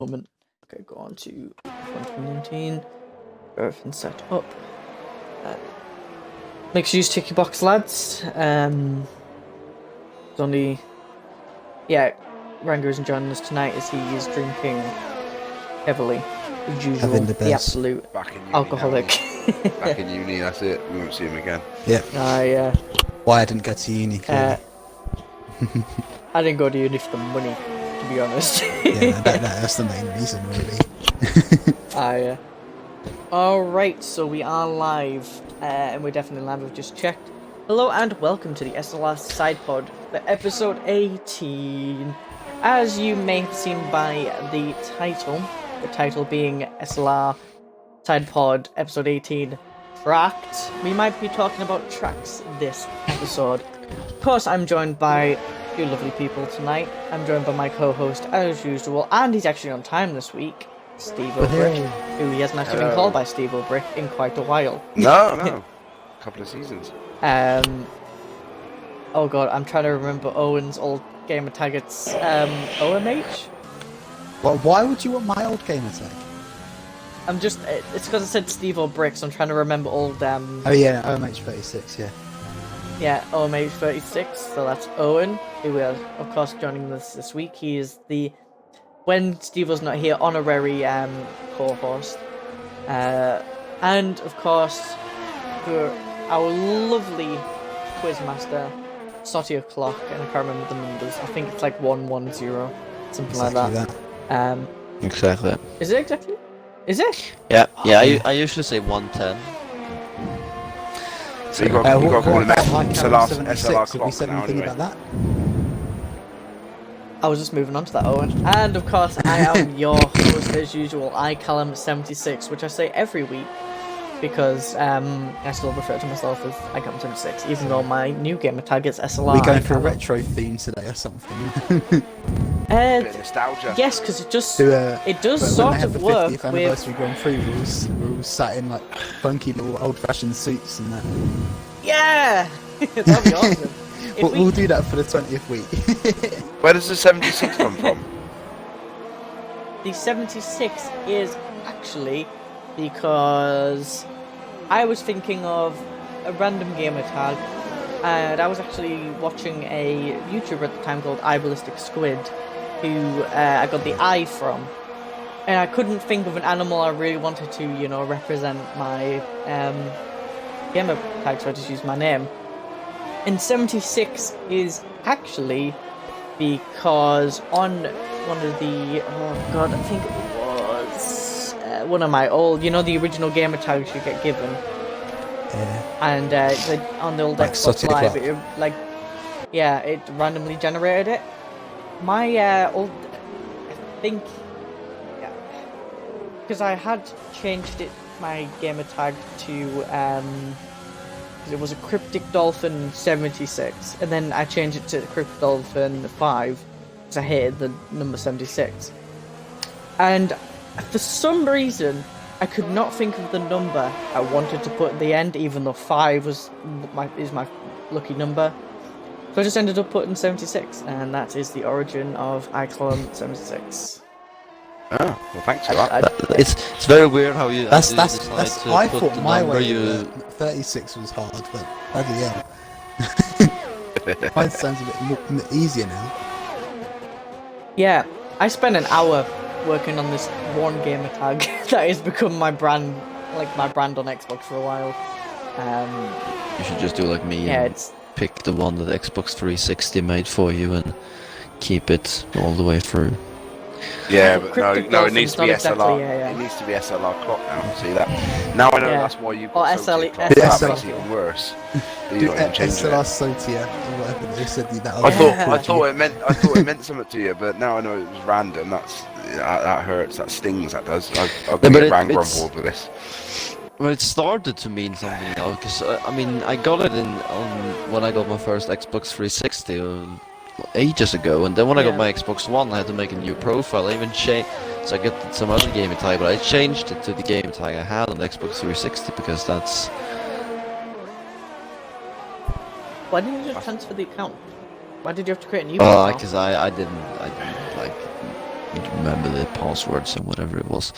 moment. Okay, go on to 2019. Everything set up. Make sure you tick your box, lads. It's only... Yeah, Rango isn't joining us tonight as he is drinking heavily. As usual, the absolute alcoholic. Back in uni, that's it. We won't see him again. Yeah. Yeah. Why I didn't go to uni, clearly. I didn't go to uni for the money, to be honest. Yeah, that's the main reason, really. Yeah. Alright, so we are live, and we're definitely live, we've just checked. Hello and welcome to the SLR SidePOD for episode 18. As you may have seen by the title being SLR SidePOD episode 18 Tracked, we might be talking about tracks this episode. Of course, I'm joined by two lovely people tonight. I'm joined by my co-host as usual, and he's actually on time this week, Steve O'Brick, who he hasn't actually been called by Steve O'Brick in quite a while. No. A couple of seasons. Oh god, I'm trying to remember Owen's old gamer tag. It's OMH? Well, why would you want my old gamer tag? It's because I said Steve O'Brick, so I'm trying to remember old Oh yeah, OMH36, yeah. Yeah, OMH36, so that's Owen, who is, of course, joining us this week. He is the, when Steve was not here, honorary co-host. And, of course, for our lovely quizmaster, Sotty O'Clock, and I can't remember the numbers. I think it's like 110, something Exactly like that. Exactly. Is it exactly? Is it? Yeah, I usually say 110. So you got to call it SLR Have we clock said now anything anyway. about that? I was just moving on to that, Owen. And of course, I am your host as usual, iCallum76, which I say every week because I still refer to myself as iCallum76, even though my new gamer tag is SLR. We're going for a retro theme today or something. Bit of nostalgia. Yes, because it does when sort they have of the work 50th with... anniversary Grand Prix, we're all sat in like funky little old-fashioned suits and that. Yeah! That'd be awesome. We'll do that for the 20th week. Where does the 76 come from? The 76 is actually because I was thinking of a random gamer tag, and I was actually watching a YouTuber at the time called iBallistic Squid, who I got the I from, and I couldn't think of an animal I really wanted to, represent my gamer tag, so I just used my name. And 76 is actually because on one of the, I think it was one of my old, the original gamer tags you get given. Yeah. And on the old like Xbox Sotty Live, O'Clock. it randomly generated it. My old, I think, because I had changed my gamer tag to, it was a Cryptic Dolphin 76, and then I changed it to Cryptic Dolphin 5, because I hated the number 76. And for some reason, I could not think of the number I wanted to put at the end, even though 5 is my lucky number. So I just ended up putting 76, and that is the origin of iClone 76. Oh, well, thanks for that. It's very weird how you. That's decide to I put thought the my number way. you. 36 was hard, but bloody hell. Mine sounds a bit more easier now. Yeah, I spent an hour working on this one gamer tag that has become my brand, on Xbox for a while. You should just do like me and pick the one that Xbox 360 made for you and keep it all the way through. Yeah, but no, it needs to be exactly, SLR. yeah. It needs to be SLR clock now. See that? Now I know that's why you put SLR clock. SLR. That makes it even worse. You don't even change SLR it. Sotia or whatever they said. I thought it meant something to you, but now I know it was random. That hurts. That stings. That does. I'll get Rango on board with this. Well, it started to mean something now, because I got it when I got my first Xbox 360 ages ago, and then when I got my Xbox One, I had to make a new profile. I even changed, so I got some other gamer tag, but I changed it to the gamer tag I had on the Xbox 360 because that's. Why didn't you just transfer the account? Why did you have to create a new profile? Because I didn't like remember the passwords and whatever it was,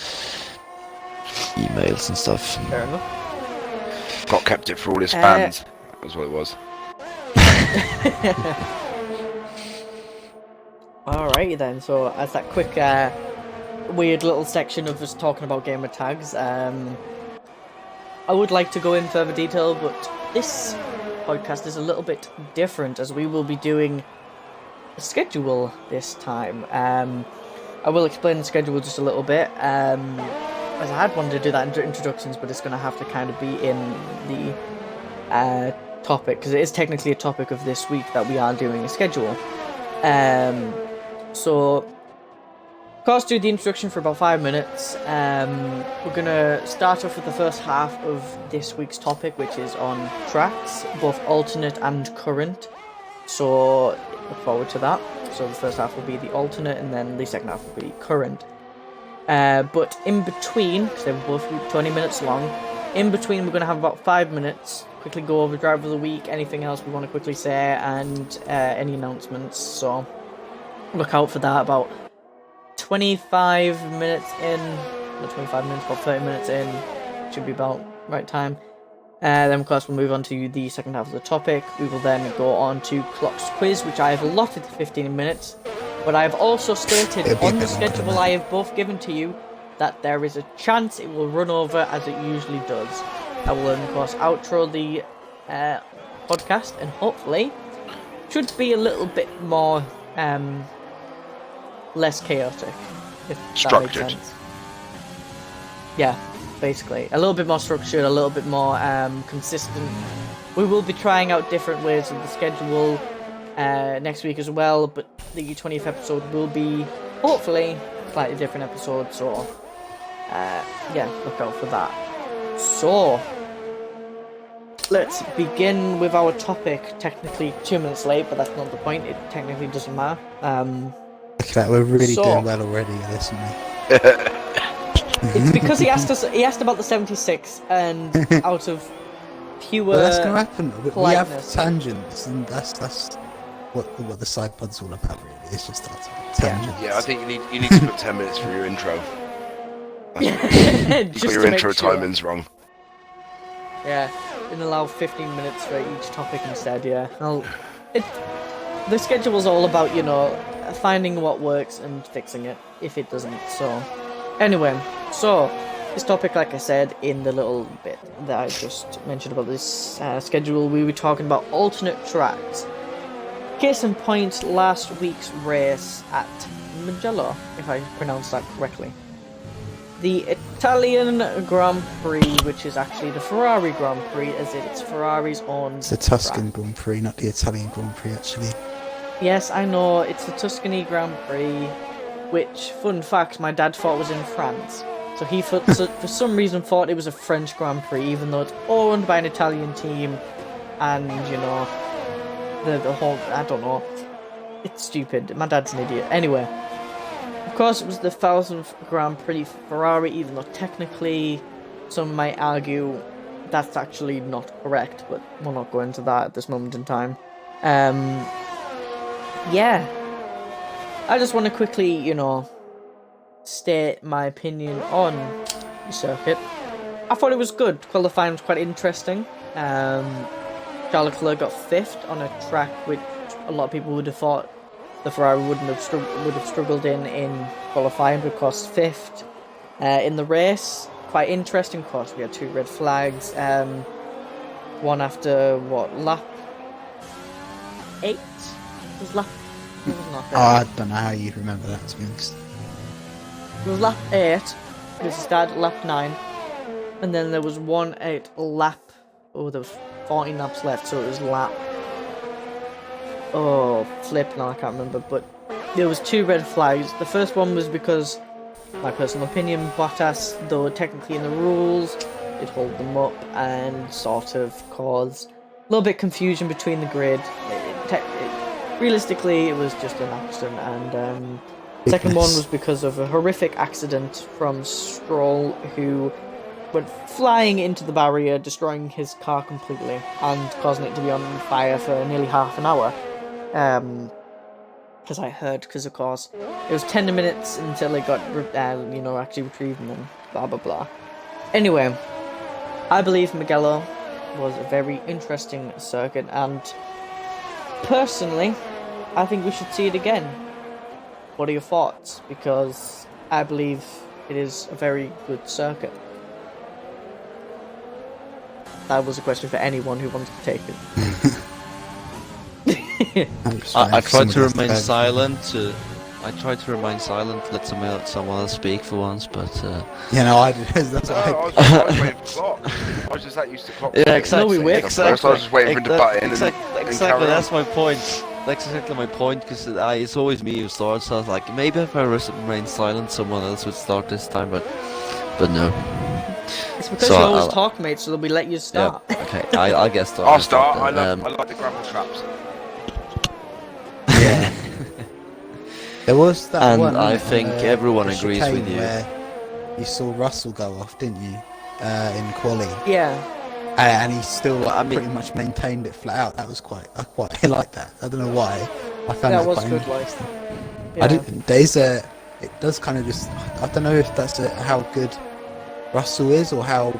emails and stuff. Fair enough. Got kept it for all his fans. That was what it was. Alrighty then, so as that quick weird little section of us talking about gamer tags, I would like to go in further detail, but this podcast is a little bit different as we will be doing a schedule this time. I will explain the schedule just a little bit, as I had wanted to do that in introductions, but it's going to have to kind of be in the topic, because it is technically a topic of this week that we are doing a schedule. So, of course, do the introduction for about 5 minutes. We're going to start off with the first half of this week's topic, which is on tracks, both alternate and current. So, look forward to that. So the first half will be the alternate, and then the second half will be current. But in between, because they're both 20 minutes long, in between we're going to have about 5 minutes, quickly go over driver of the week, anything else we want to quickly say, and any announcements. So look out for that. About 25 minutes in, not 25 minutes, about 30 minutes in, should be about right time. Then of course we'll move on to the second half of the topic. We will then go on to Clock's quiz, which I have allotted to 15 minutes. But I have also stated on the schedule I have both given to you that there is a chance it will run over as it usually does. I will of course outro the podcast, and hopefully should be a little bit more less chaotic, if structured. that makes sense. Yeah, basically a little bit more structured, a little bit more consistent. We will be trying out different ways of the schedule next week as well, but the 20th episode will be hopefully a slightly different episode, so yeah, look out for that. So let's begin with our topic. Technically 2 minutes late, but that's not the point, it technically doesn't matter. Look at that, we're really doing well already, listen to me. It's because he asked about the 76, and out of pure Well, that's going to happen. We have politeness. tangents, and that's what the side pod's all about, really. It's just that tangents. Yeah, I think you need to put 10 minutes for your intro. You Just got your to make intro sure. timings wrong. Yeah, and allow 15 minutes for each topic instead, yeah. The schedule's all about, you know, finding what works and fixing it if it doesn't, so... Anyway, so, this topic, like I said, in the little bit that I just mentioned about this schedule, we were talking about alternate tracks. Case in point, last week's race at Mugello, if I pronounced that correctly. The Italian Grand Prix, which is actually the Ferrari Grand Prix, as it's Ferrari's own It's the Tuscan track. Grand Prix, not the Italian Grand Prix, actually. Yes, I know, it's the Tuscany Grand Prix, which, fun fact, my dad thought was in France. So he, for some reason, thought it was a French Grand Prix, even though it's owned by an Italian team, and, you know, the whole, I don't know, it's stupid, my dad's an idiot. Anyway, of course it was the 1000th Grand Prix Ferrari, even though technically some might argue that's actually not correct, but we'll not go into that at this moment in time. Yeah, I just want to quickly, you know, state my opinion on the circuit. I thought it was good. Qualifying was quite interesting. Charles Leclerc got 5th on a track which a lot of people would have thought the Ferrari would have struggled in qualifying, because 5th in the race. Quite interesting. Of course, we had 2 red flags. One after lap 8? Was lap? It was not Oh, I don't know how you remember that, to be honest. It was lap 8, it was started at lap 9, and then there was one at lap, there was 14 laps left, so it was lap, now I can't remember, but there was 2 red flags. The first one was because, my personal opinion, Bottas, though technically in the rules, it hold them up and sort of cause a little bit confusion between the grid. Realistically, it was just an accident, and second one was because of a horrific accident from Stroll, who went flying into the barrier, destroying his car completely, and causing it to be on fire for nearly half an hour. because I heard, because of course it was 10 minutes until it got actually retrieved and then blah blah blah. Anyway, I believe Mugello was a very interesting circuit, and personally I think we should see it again. What are your thoughts? Because I believe it is a very good circuit. That was a question for anyone who wants to take it. I tried to remain silent. I tried to remain silent, let someone else speak for once, but... I did. That's No, what I was waiting for clock. I was just that used to clock. Yeah, exactly. No, we wait. Exactly. So I was just waiting for him to butt in Exactly, carry that's on. my point. That's exactly my point, because it's always me who starts, so I was like, maybe if I remain silent, someone else would start this time, but no. It's because So you always I'll- talk, mate, so we let you start. Yeah, okay, I guess I'll start. I then. like the gravel traps. Yeah. There was that And one. I think everyone the agrees chicane with you. Where you saw Russell go off, didn't you? In quali, Yeah. and he still Well, I mean- pretty much maintained it flat out. That was I quite like that. I don't know why. I found That that was quite good, like. interesting. Yeah. I didn't. It does kind of just. I don't know if that's how good Russell is or how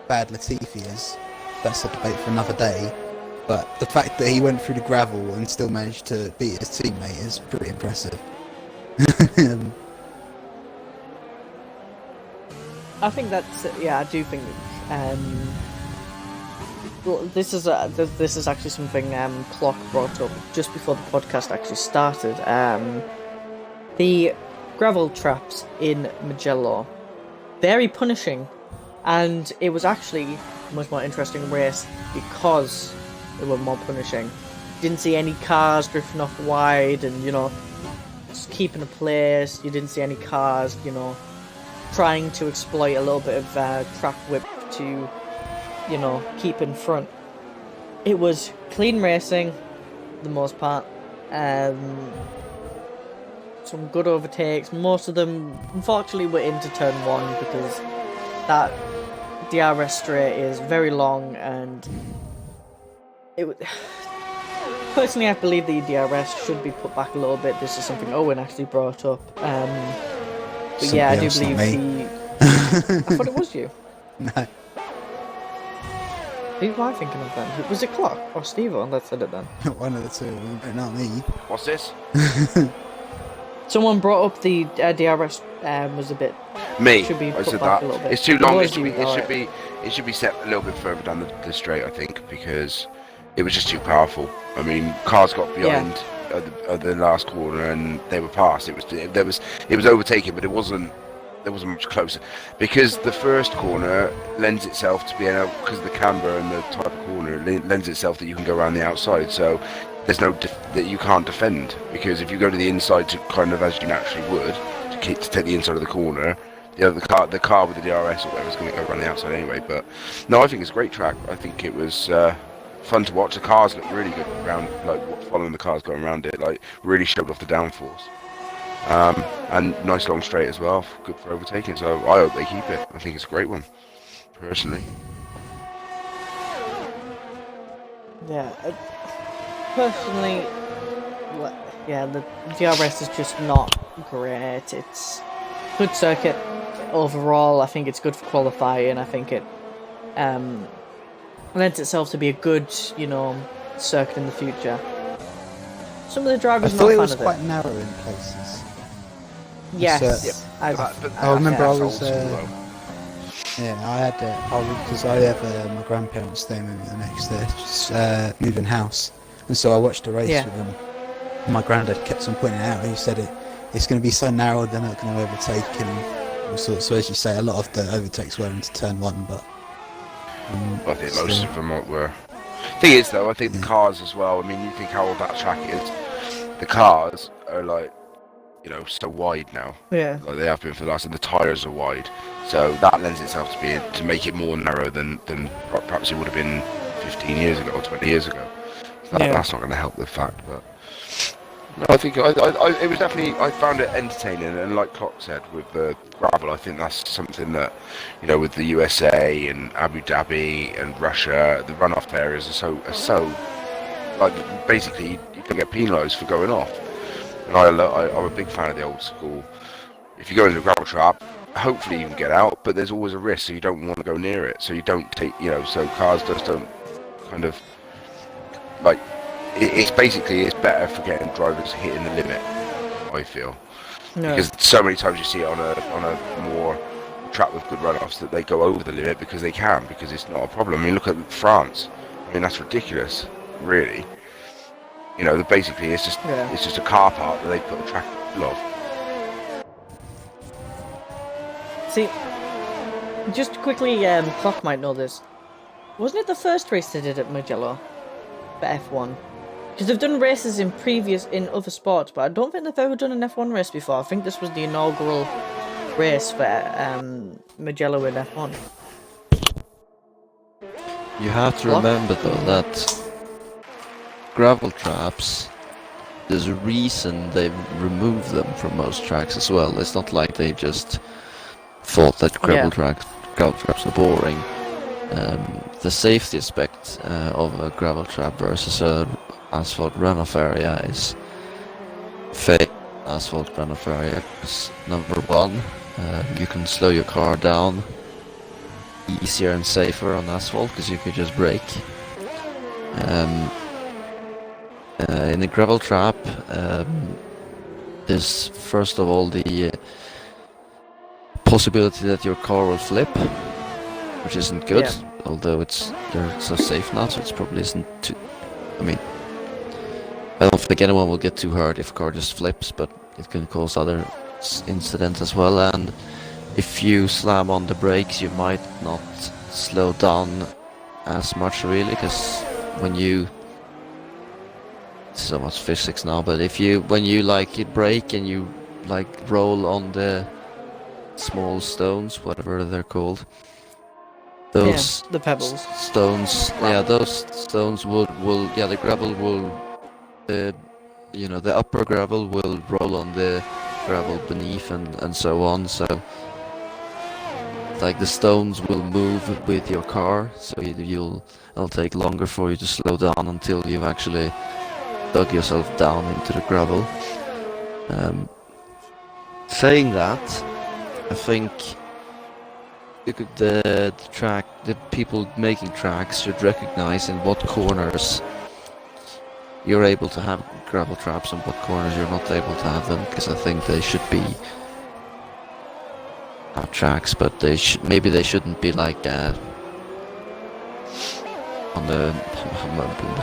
bad Latifi is. That's a debate for another day. But the fact that he went through the gravel and still managed to beat his teammate is pretty impressive. I think that's I do think. Well, this is actually something Clock brought up just before the podcast actually started. The gravel traps in Mugello, very punishing, and it was actually a much more interesting race because they were more punishing. Didn't see any cars drifting off wide and just keeping a place. You didn't see any cars trying to exploit a little bit of track whip to keep in front. It was clean racing for the most part. Some good overtakes. Most of them unfortunately were into turn 1 because that DRS straight is very long, and personally I believe the DRS should be put back a little bit. This is something Owen actually brought up. But yeah, I do Somebody believe else, not I thought it was you. No. Who am I thinking of then? Was it Clock or Steve-O that said it then? One of the two, but not me. What's this? Someone brought up the DRS was a bit. Me. Should be I put said back that. a little bit. It's too It long. was It you, alright. should be set a little bit further down the straight, I think, because it was just too powerful. I mean, cars got behind at the last corner and they were past. It was overtaken, but it wasn't much closer because the first corner lends itself to being able, because of the camber and the type of corner, it lends itself that you can go around the outside. So there's no that you can't defend, because if you go to the inside to kind of as you naturally would to take the inside of the corner, the car with the DRS or whatever is going to go around the outside anyway. But no, I think it's a great track. I think it was fun to watch. The cars look really good around, like following the cars going around it, like really showed off the downforce. And nice long straight as well, good for overtaking. So I hope they keep it. I think it's a great one, personally. Yeah, personally, the DRS is just not great. It's good circuit overall. I think it's good for qualifying. I think it lends itself to be a good, circuit in the future. Some of the I drivers thought not it fan was of quite it. narrow in places. Yes, I remember I was. Yeah, I had because I have my grandparents staying with me the next day, just moving house, and so I watched the race with them. And my granddad kept on pointing it out. He said it's going to be so narrow they're not going to overtake, and so as you say, a lot of the overtakes were into turn 1, but I think most of them were. Thing is, though, I think the cars as well. I mean, you think how old that track is. The cars are like, so wide now. Yeah. Like they have been for the last, and the tyres are wide. So that lends itself to make it more narrow than perhaps it would have been 15 years ago or 20 years ago. So that's not going to help the fact, but no, I think it was definitely, I found it entertaining, and like Clock said with the gravel, I think that's something that, with the USA and Abu Dhabi and Russia, the runoff areas are so like basically you can get penalised for going off. And I'm a big fan of the old school. If you go into a gravel trap, hopefully you can get out, but there's always a risk, so you don't want to go near it. So you don't take, so cars just don't kind of like. It's basically it's better for getting drivers hitting the limit. I feel because so many times you see it on a more track with good runoffs that they go over the limit because they can, because it's not a problem. I mean, look at France. I mean, that's ridiculous, really. Basically it's just a car park that they put a track of. See, just quickly, Clock might know this. Wasn't it the first race they did at Mugello for F1? Because they've done races in other sports, but I don't think they've ever done an F1 race before. I think this was the inaugural race for Mugello in F1. You have to remember though that gravel traps, there's a reason they removed them from most tracks as well. It's not like they just thought that gravel traps are boring. The safety aspect of a gravel trap versus a asphalt runoff area is asphalt runoff area is number one. You can slow your car down easier and safer on asphalt because you can just brake. In the gravel trap, there's first of all the possibility that your car will flip, which isn't good. Yeah. Although they're so safe now, so it probably isn't too. I mean, I don't think anyone will get too hurt if a car just flips, but it can cause other incidents as well. And if you slam on the brakes, you might not slow down as much, really, because when you so much physics now, but when you brake and you roll on the small stones, whatever they're called, those the pebbles stones, those stones will the gravel will the upper gravel will roll on the gravel beneath and so on, so the stones will move with your car, so it'll take longer for you to slow down until you've actually dug yourself down into the gravel. Saying that, I think the people making tracks should recognize in what corners you're able to have gravel traps and what corners you're not able to have them, because I think they should be tracks, but maybe they shouldn't be on the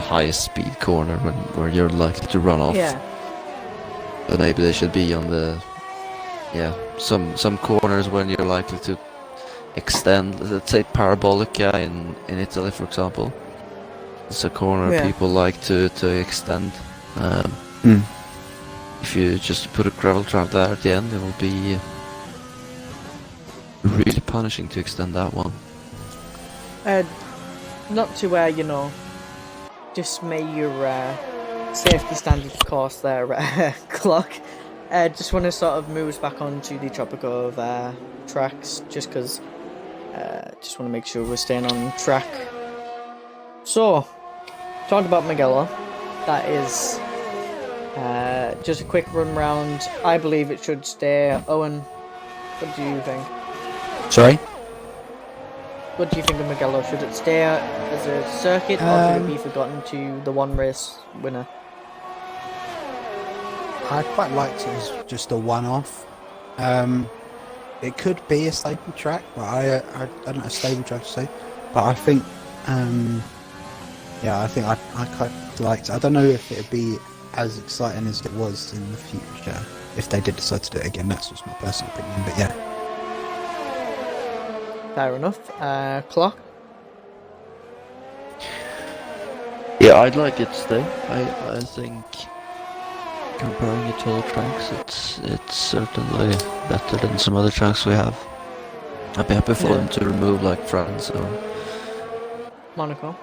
highest speed corner where you're likely to run off. Yeah. But maybe they should be on the some corners when you're likely to extend. Let's say Parabolica in Italy, for example. It's a corner people like to extend. If you just put a gravel trap there at the end, it will be really punishing to extend that one. Not to dismay your safety standards course there, Clock. Just want to sort of move us back onto the topic of tracks, just because just want to make sure we're staying on track. So, talking about Mugello, that is just a quick run round. I believe it should stay. Owen, what do you think? Sorry? What do you think of Mugello? Should it stay as a circuit, or should it be forgotten to the one race winner? I quite liked it as just a one-off. It could be a stable track, but I don't know, a stable track to say. But I think, I think I quite liked it. I don't know if it'd be as exciting as it was in the future if they did decide to do it again. That's just my personal opinion, but yeah. Fair enough. Clock? Yeah, I'd like it to stay. I think comparing it to other tracks, it's certainly better than some other tracks we have. I'd be happy for them to remove France or Monaco.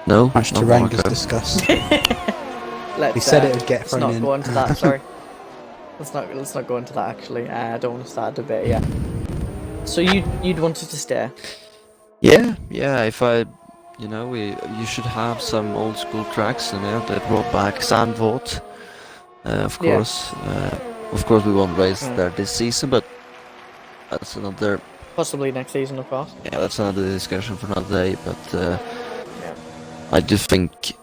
No, much not terrain Monaco. is discussed. Let's, we said it would get thrown in. Let's not go into that. Sorry. Let's not go into that. Actually, I don't want to start a debate yet. So you'd want it to stay? Yeah. If you should have some old school tracks. They brought back Sandvoort of Yeah. course. Of course, we won't race there this season, but that's another. Possibly next season, of course. Yeah, that's another discussion for another day. But Yeah. I do think,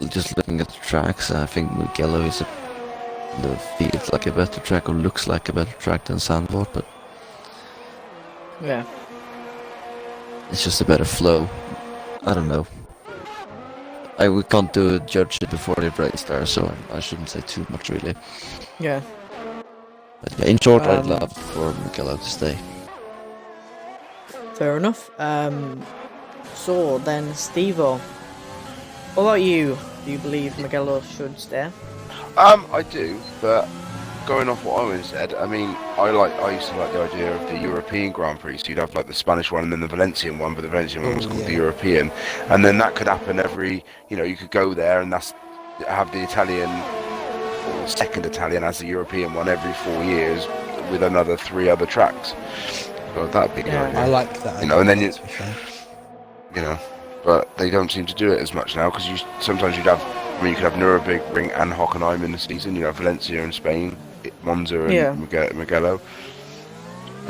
just looking at the tracks, I think Mugello feels like a better track, or looks like a better track than Sandvort, but Yeah. it's just a better flow. I don't know. We can't judge it before they race there, so I shouldn't say too much really. Yeah. But yeah, in short, I'd love for Mugello to stay. Fair enough. So then, Stevo, what about you? Do you believe Mugello should stay? I do, but going off what Owen said, I mean, I used to like the idea of the European Grand Prix. So you'd have like the Spanish one and then the Valencian one, but the Valencian one was called the European, and then that could happen every. You could go there and have the Italian or second Italian as the European one every 4 years with another 3 other tracks. So that'd be good. I like that. And then but they don't seem to do it as much now because sometimes you'd have. I mean, you could have Nürburgring and Hockenheim in the season. You have Valencia in Spain, Monza and Mugello.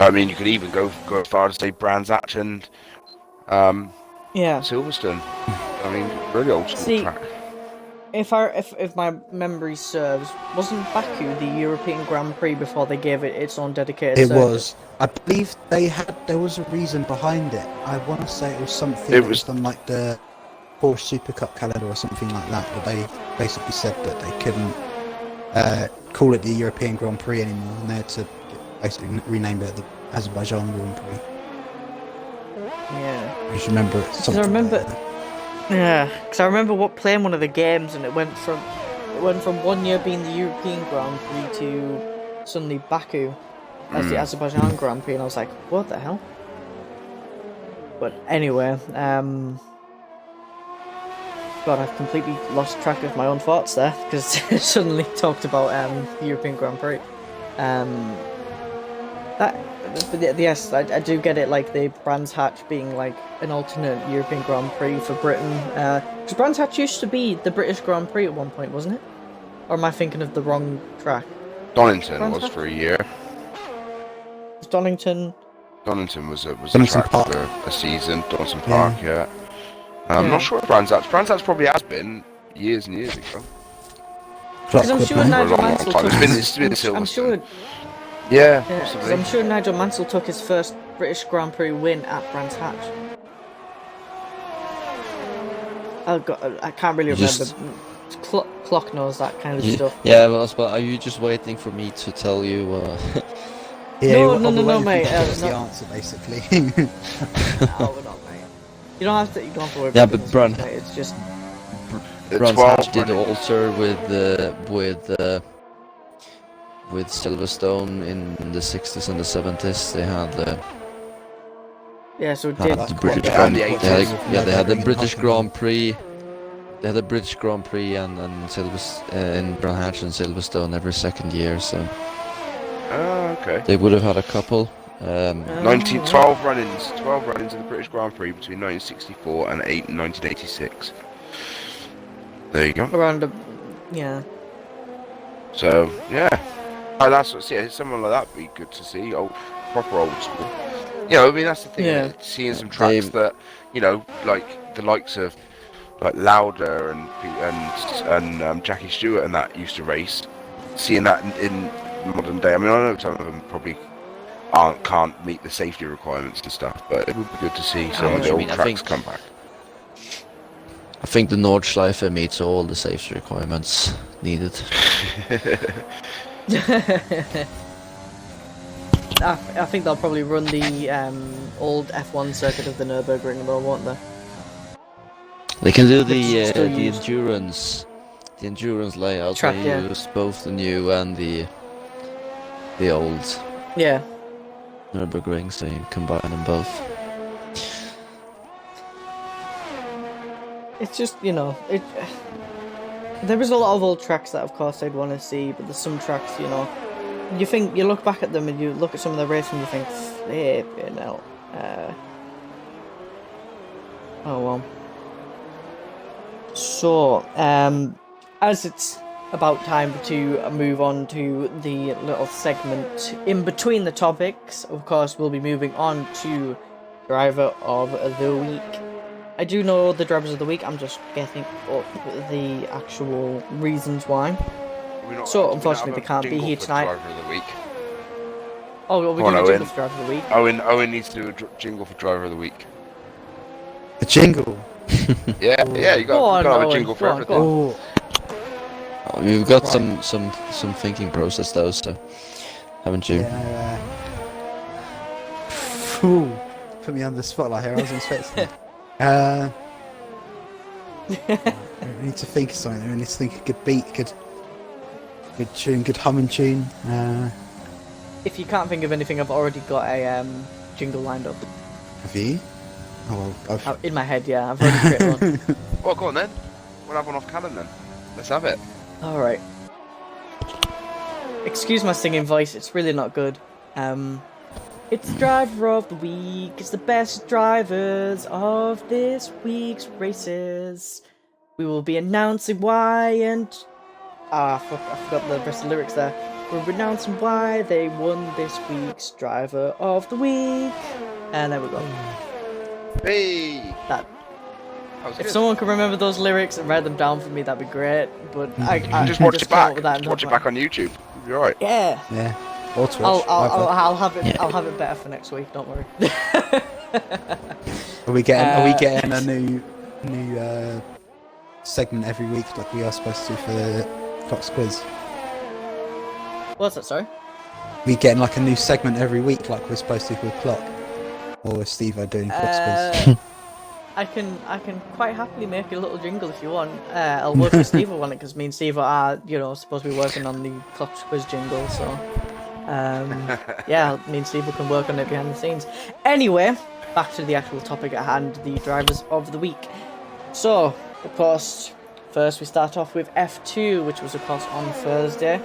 I mean, you could even go as far as say Brands Hatch and Silverstone. I mean, really old school track. If my memory serves, wasn't Baku the European Grand Prix before they gave it its own dedicated circuit? was. I believe there was a reason behind it. I want to say it was something that was on like the Porsche Super Cup calendar or something like that, but they basically said that they couldn't call it the European Grand Prix anymore, and they had to basically rename it the Azerbaijan Grand Prix. Yeah. I just remember it. Because I remember playing one of the games, and it went from 1 year being the European Grand Prix to suddenly Baku as the Azerbaijan Grand Prix, and I was like, what the hell? But anyway, God, I've completely lost track of my own thoughts there, because I suddenly talked about the European Grand Prix. Yes, I do get it, like the Brands Hatch being like an alternate European Grand Prix for Britain. Because Brands Hatch used to be the British Grand Prix at one point, wasn't it? Or am I thinking of the wrong track? Donington was for a year. Was Donington was a Donington track Park. for a season. Donington Park, yeah. I'm not sure if Brands Hatch probably has been years and years ago. Because I'm sure Nigel For a long, Mansell long time. took It's been Silverstone. I'm sure. Yeah, Yeah, 'cause possibly. I'm sure Nigel Mansell took his first British Grand Prix win at Brands Hatch. I can't really remember. Clock knows that kind of stuff. Yeah, well, but are you just waiting for me to tell you? No, mate. That's the answer, basically. No, we're not, mate. You don't have to worry about Yeah, but this, Brun, mate. It's just Brands 12 Hatch did running. alter with Silverstone in the 60s and the 70s. They had yeah. So it had did. the British Yeah, Grand the Prix. 80s. They had the Nürburgring British and Grand Prix. They had the British Grand Prix and in Brands Hatch and Silverstone every second year. So Oh, okay. they would have had a couple. 12 run-ins of the British Grand Prix between 1964 and 1986. There you go. Around yeah. So yeah, someone like that would be good to see. Proper old school. I mean that's the thing. Yeah. Seeing some tracks that like the likes of like Lauda and Jackie Stewart and that used to race. Seeing that in modern day. I mean, I know some of them probably can't meet the safety requirements and stuff, but it would be good to see some of the old tracks come back. I think the Nordschleife meets all the safety requirements needed. I think they'll probably run the old F1 circuit of the Nürburgring, though, won't they? They can do the Still used. endurance layout. Track, They use both the new and the old Yeah. Nürburgring, so you combine them both. It's just, there is a lot of old tracks that, of course, I'd want to see, but there's some tracks, you look back at them and you look at some of the racing and you think, flipping hell. Oh well. So, as it's about time to move on to the little segment in between the topics. Of course, we'll be moving on to Driver of the Week. I do know the Drivers of the Week, I'm just getting up the actual reasons why. So, unfortunately, they can't be here tonight. Driver of the Week. Oh, well, we do a jingle for Driver of the Week. Owen needs to do a jingle for Driver of the Week. A jingle? Yeah, you got to have a jingle for everything. Oh. You've got some thinking process though, so haven't you? Yeah. Ooh, put me on the spotlight here. I wasn't expecting. We need to think of something. We need to think of a good beat, good tune, good humming tune. If you can't think of anything, I've already got a jingle lined up. Have you? Oh, well, In my head, yeah, I've already created one. Well, go on then. We'll have one off canon then. Let's have it. Alright. Excuse my singing voice, it's really not good. It's Driver of the Week, it's the best drivers of this week's races. We will be announcing why and... I forgot the rest of the lyrics there. We're announcing why they won this week's Driver of the Week. And there we go. Hey! That. was If good. someone can remember those lyrics and write them down for me, that'd be great. But I Just watch it came up back. with that Just in watch it my- back on YouTube. You're right. Yeah. yeah. Or Twitch. I'll have it. Yeah. I'll have it better for next week. Don't worry. Are we getting a new segment every week like we are supposed to for the Clock's quiz? What's that? Sorry. We getting like a new segment every week like we're supposed to with Clock, or is Steve doing Clock's quiz? I can quite happily make a little jingle if you want. I'll work with Steve on it because me and Steve are supposed to be working on the Clock's quiz jingle. So yeah, me and Steve can work on it behind the scenes. Anyway, back to the actual topic at hand, the drivers of the week. So, of course, first we start off with F2, which was of course on Thursday.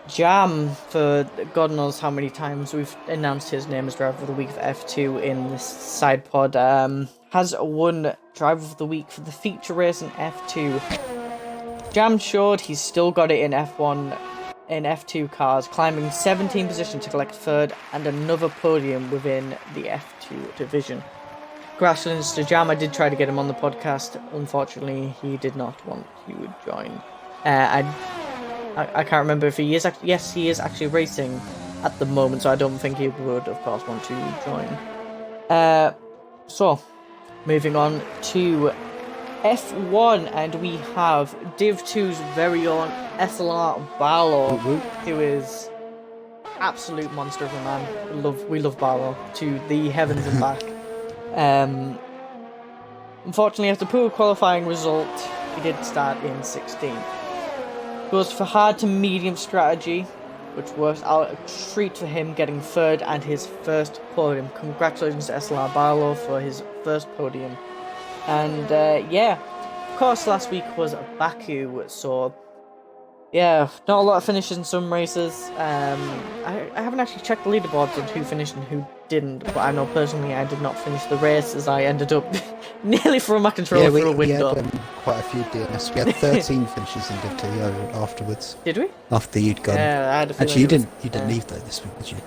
Jam, for God knows how many times we've announced his name as Driver of the Week for F2 in this side pod, has won Driver of the Week for the feature race in F2. Jam showed he's still got it in F1, in F2 cars, climbing 17 positions to collect third and another podium within the F2 division. Congratulations to Jam. I did try to get him on the podcast. Unfortunately, he did not want to join. I can't remember if he is actually... Yes, he is actually racing at the moment, so I don't think he would, of course, want to join. So, moving on to F1, and we have Div 2's very own SLR Barlow, who is absolute monster of a man. We love Barlow to the heavens and back. Unfortunately, after poor qualifying result, he did start in 16th. Goes for hard to medium strategy, which works out a treat for him, getting third and his first podium. Congratulations to SLR Barlow for his first podium. And yeah, of course last week was Baku, so yeah, not a lot of finishes in some races. I haven't actually checked the leaderboards on who finished and who didn't, but I know personally I did not finish the race as I ended up nearly throwing my controller through a window. We had quite a few DNS. We had 13 finishes in Div 2 afterwards. Did we? After you'd gone. Yeah, I had a feeling Actually, you it didn't was- leave though this week, did you?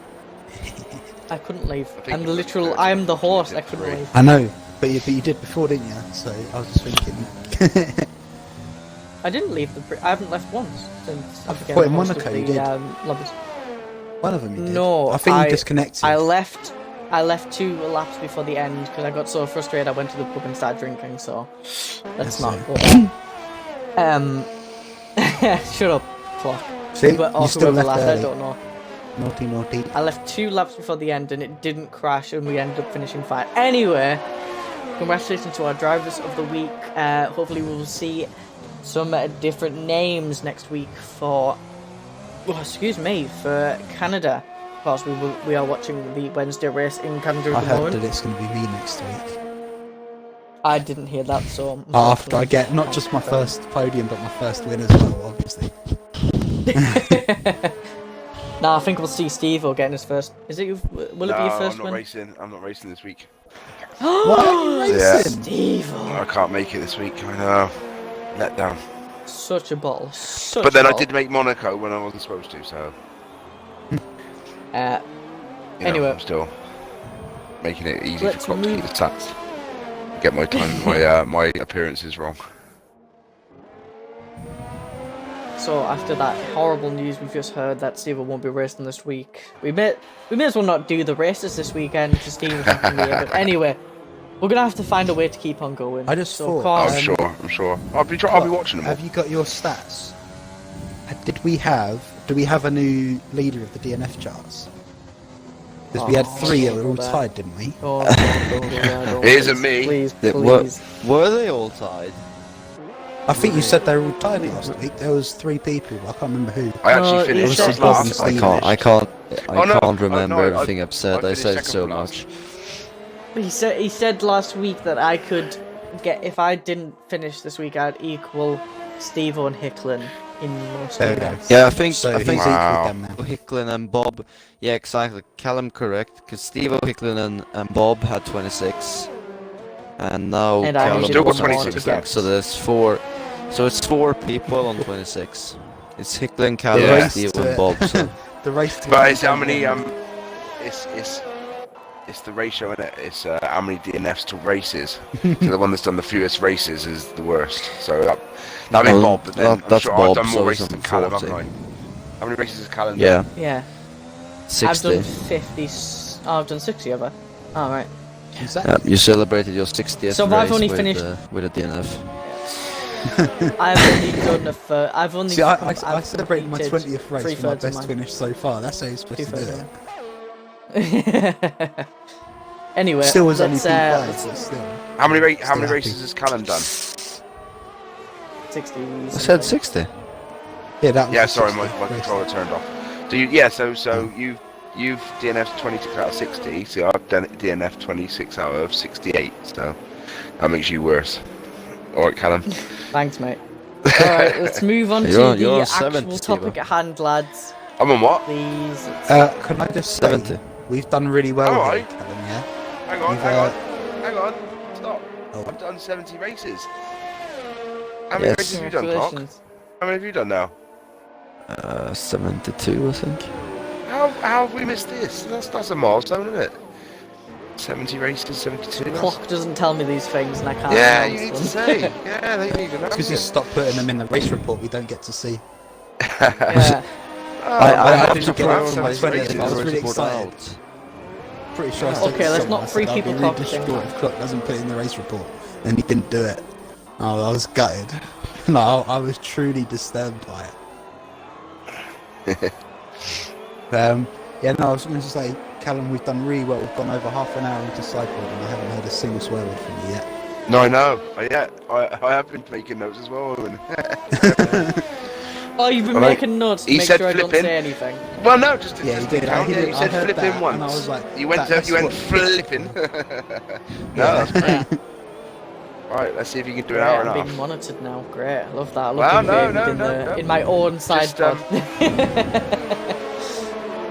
I couldn't leave. think I'm it the was literal. 13, I'm the horse. you I did couldn't 3. leave. I know, but you did before, didn't you? So I was just thinking. I didn't leave I haven't left once since I became thought in the host of Monaco the you did. lobbies. One of them you did. No, I think you disconnected. I left 2 laps before the end because I got so frustrated. I went to the pub and started drinking. So let's That's not it. go there. Shut up, Clock. See, But you also still whoever left laughed, I early. don't know. Naughty. I left 2 laps before the end and it didn't crash and we ended up finishing fine. Anyway, congratulations to our drivers of the week. Hopefully we will see some different names next week for Canada. Of course, we are watching the Wednesday race in Canada I at the heard moment. that it's going to be me next week. I didn't hear that, so After I get not just my first podium, but my first win as well, obviously. Nah, I think we'll see Steve getting his first. Will it be your first I'm not win? racing. I'm not racing this week. Why are you Yeah. racing? Steve. I can't make it this week. I know. Let down. Such a bottle. Such But then a I bottle. did make Monaco when I wasn't supposed to, so you know, Anyway. I'm still making it easy Let's for Klopp to keep move- the stats. Get my time, my appearances wrong. So after that horrible news we've just heard that Steven won't be racing this week, we may as well not do the races this weekend because Steven's not going to be able. Anyway, we're gonna have to find a way to keep on going. I just thought, of course, I'm sure. I'll be watching them all. Have you got your stats? Do we have a new leader of the DNF charts? Because we had 3 that were all tied, didn't we? It isn't me. Please, Were, please. were they all tied? I think you said they were all tied last week. There was 3 people. I can't remember who. I No, actually finished it's last. Bob and I can't Oh, no, can't remember no, everything I've said. I finished said second so from last. much. He said last week that I could get, if I didn't finish this week, I'd equal Steve-O and Hicklin in most There we go. events. Yeah, I think So he's Wow. equal them now. Hicklin and Bob. Yeah, exactly. Callum correct, because Steve, Hicklin, and Bob had 26, and now And I Callum still got was on 26 then. So there's 4. So it's 4 people on 26. It's Hicklin, Callum, Yeah. Steve, and Bob. So The race to But it's how many it's the ratio in it. It's how many DNFs to races. So the one that's done the fewest races is the worst. So that means Well, Bob. But then I'm that's sure Bob, I've done so more it's races than on Callum, 40. haven't I? How many races has Callum yeah, done? Yeah. 60. I've done 50. I've done 60 of it. Alright. Exactly. You celebrated your 60th So I've race only with, finished- with a DNF. I've only done a third. I've only. See, I I've celebrated my completed 20th race with my 3/3 of best mine. finish so far. That's how you're supposed to do 2/3 it. of mine. Anyway, Still was only let's, P5, let's but still. How many Still happy. races has Callum done? 60. I said something. 60. Yeah, that was Yeah, the sorry, 60th my race. controller turned off. So you've DNF'd 26 out of 60. So I've done DNF 26 out of 68. So that makes you worse. All right, Callum. Thanks, mate. Alright, let's move on to You're the on actual 70, topic at hand, lads. I'm on what? Please. Can I just say, 70. we've done really well All here, right. Callum, yeah? Hang on, You've, hang on. Stop. Oh. I've done 70 races. How many Yes. races have you done, Park? Congratulations. How many have you done now? 72, I think. How have we missed this? That's a milestone, isn't it? 70 races, 72. Clock doesn't tell me these things and I can't Yeah, you announce need to them. say. Yeah, they need to know. Because you stop putting them in the race report, we don't get to see. Yeah. I have didn't to get out prioritize from my 20th, races I was to really report excited. out. Pretty sure I said Okay, it let's somewhere. not I free said, people I'll be really talk at the same distraught time. if Clock doesn't put it in the race report. And he didn't do it. Oh, I was gutted. No, I was truly disturbed by it. Yeah, no, I was going to say, Callum, we've done really well. We've gone over half an hour into SidePOD and I haven't heard a single swear word from you yet. No, I know. I have been making notes as well. Oh, you've been Alright. making notes to He make said sure I don't flipping. say anything. Well, no, just Yeah, just he did. count. I Yeah, heard you said that, flipping and once. I was like, you went that's what- flipping. No, Yeah. that's great. Yeah. Right, let's see if you can do an Great, hour and a I'm half. being monitored now. Great, I love that. I love Well, being no, favoured no. in my own Just, SidePod.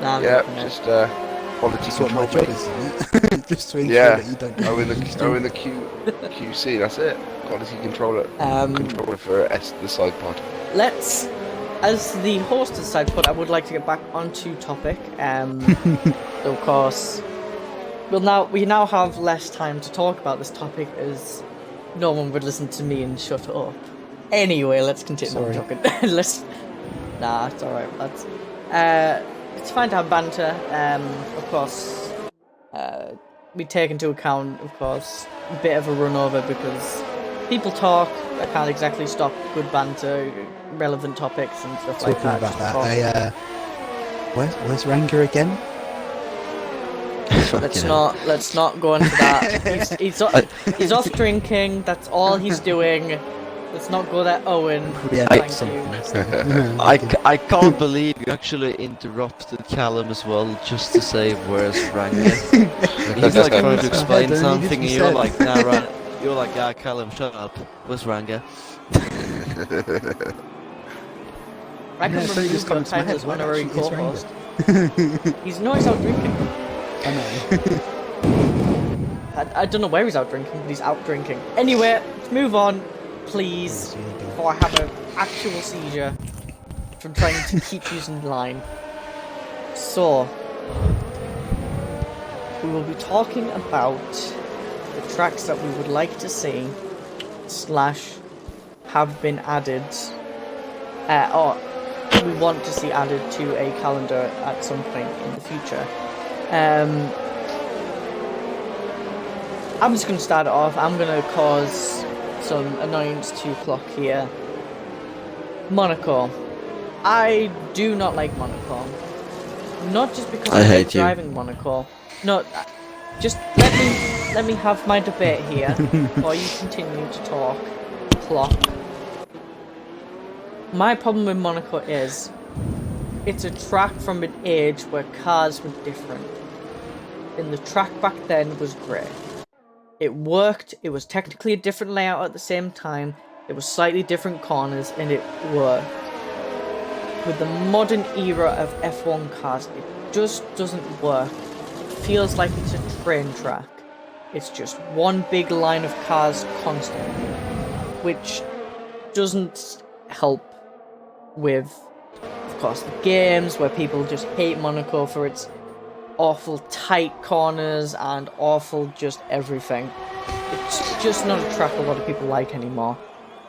Nah, I'm Yeah, joking, mate. just quality That's what my control. job is, isn't it? Just to ensure Yeah. that you don't Oh, in the stupid. QC. That's it. Quality controller for the SidePOD. Let's, as the host of SidePod, I would like to get back onto topic. Of course, we now have less time to talk about this topic as no one would listen to me and shut up. Anyway, let's continue. No, I'm Sorry. joking. Nah, it's alright, lads. It's fine to have banter. Of course, we take into account, of course, a bit of a run over because people talk. I can't exactly stop good banter, relevant topics and stuff like Talking that. about just to that, talk. where's Ranger again? Let's not go into that. He's off drinking. That's all he's doing. Let's not go there, Owen. Yeah, Thank something. I can't believe you actually interrupted Callum as well just to say where's Ranger. He's like trying to explain Don't something need and to you're say. like, nah, right. You're like, yeah, Callum, shut up. Where's Ranger? I can Yeah, remember so you you just got come to my head, titles what when I were actually is co-host. Ranger? He's out drinking. I know. I don't know where he's out drinking, but he's out drinking. Anyway, let's move on. please, before I have an actual seizure from trying to keep using the line. So, we will be talking about the tracks that we would like to see / have been added, or we want to see added to a calendar at some point in the future. I'm just going to start it off. I'm going to cause some annoyance to Clock here. Monaco. I do not like Monaco. Not just because I hate driving Monaco. No, just let me have my debate here, or you continue to talk. Clock. My problem with Monaco is, it's a track from an age where cars were different. And the track back then was great. It worked, it was technically a different layout at the same time, it was slightly different corners, and it worked. With the modern era of F1 cars, it just doesn't work. It feels like it's a train track. It's just one big line of cars constantly, which doesn't help with, of course, the games, where people just hate Monaco for its awful tight corners and awful just everything. It's just not a track a lot of people like anymore.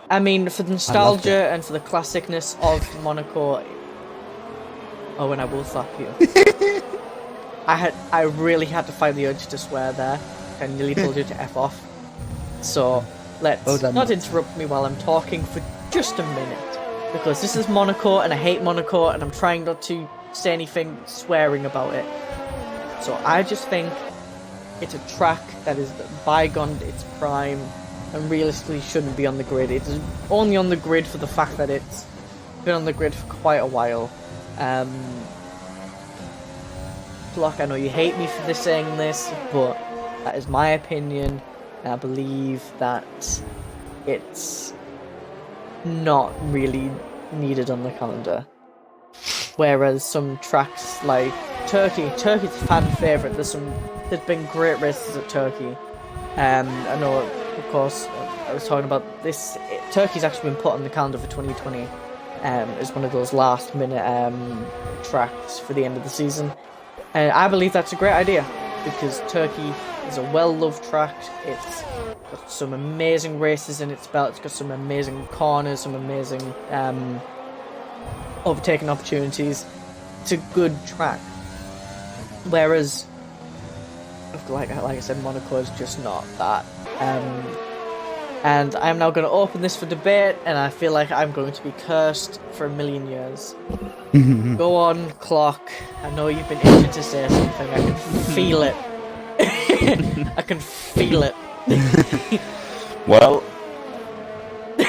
I mean, for the nostalgia and for the classicness of Monaco... Oh, and I will slap you. I really had to fight the urge to swear there. I nearly told you to F off. So, let's not interrupt me while I'm talking for just a minute. Because this is Monaco, and I hate Monaco, and I'm trying not to say anything swearing about it. So I just think it's a track that is bygone its prime, and realistically shouldn't be on the grid. It's only on the grid for the fact that it's been on the grid for quite a while. Block, I know you hate me for saying this, but that is my opinion, and I believe that it's not really needed on the calendar. Whereas some tracks like Turkey's a fan favourite. There's been great races at Turkey. I know, of course, I was talking about this. Turkey's actually been put on the calendar for 2020. As one of those last minute tracks for the end of the season. And I believe that's a great idea, because Turkey is a well-loved track. It's got some amazing races in its belt. It's got some amazing corners, some amazing overtaking opportunities. It's a good track. Whereas, like I said, Monaco is just not that. And I'm now going to open this for debate, and I feel like I'm going to be cursed for a million years. Go on, Clock. I know you've been itching to say something. I can feel it. I can feel it. Well, the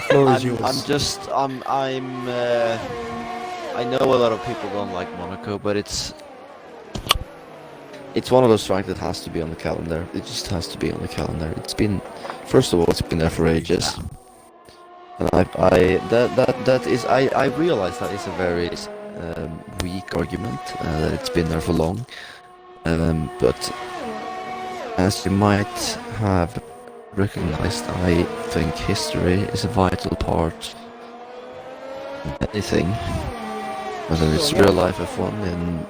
floor is yours. I know a lot of people don't like Monaco, but it's one of those tracks that has to be on the calendar. It just has to be on the calendar. First of all, it's been there for ages, and I realize that is a very weak argument, that it's been there for long. But as you might have recognized, I think history is a vital part of anything, whether it's real life F1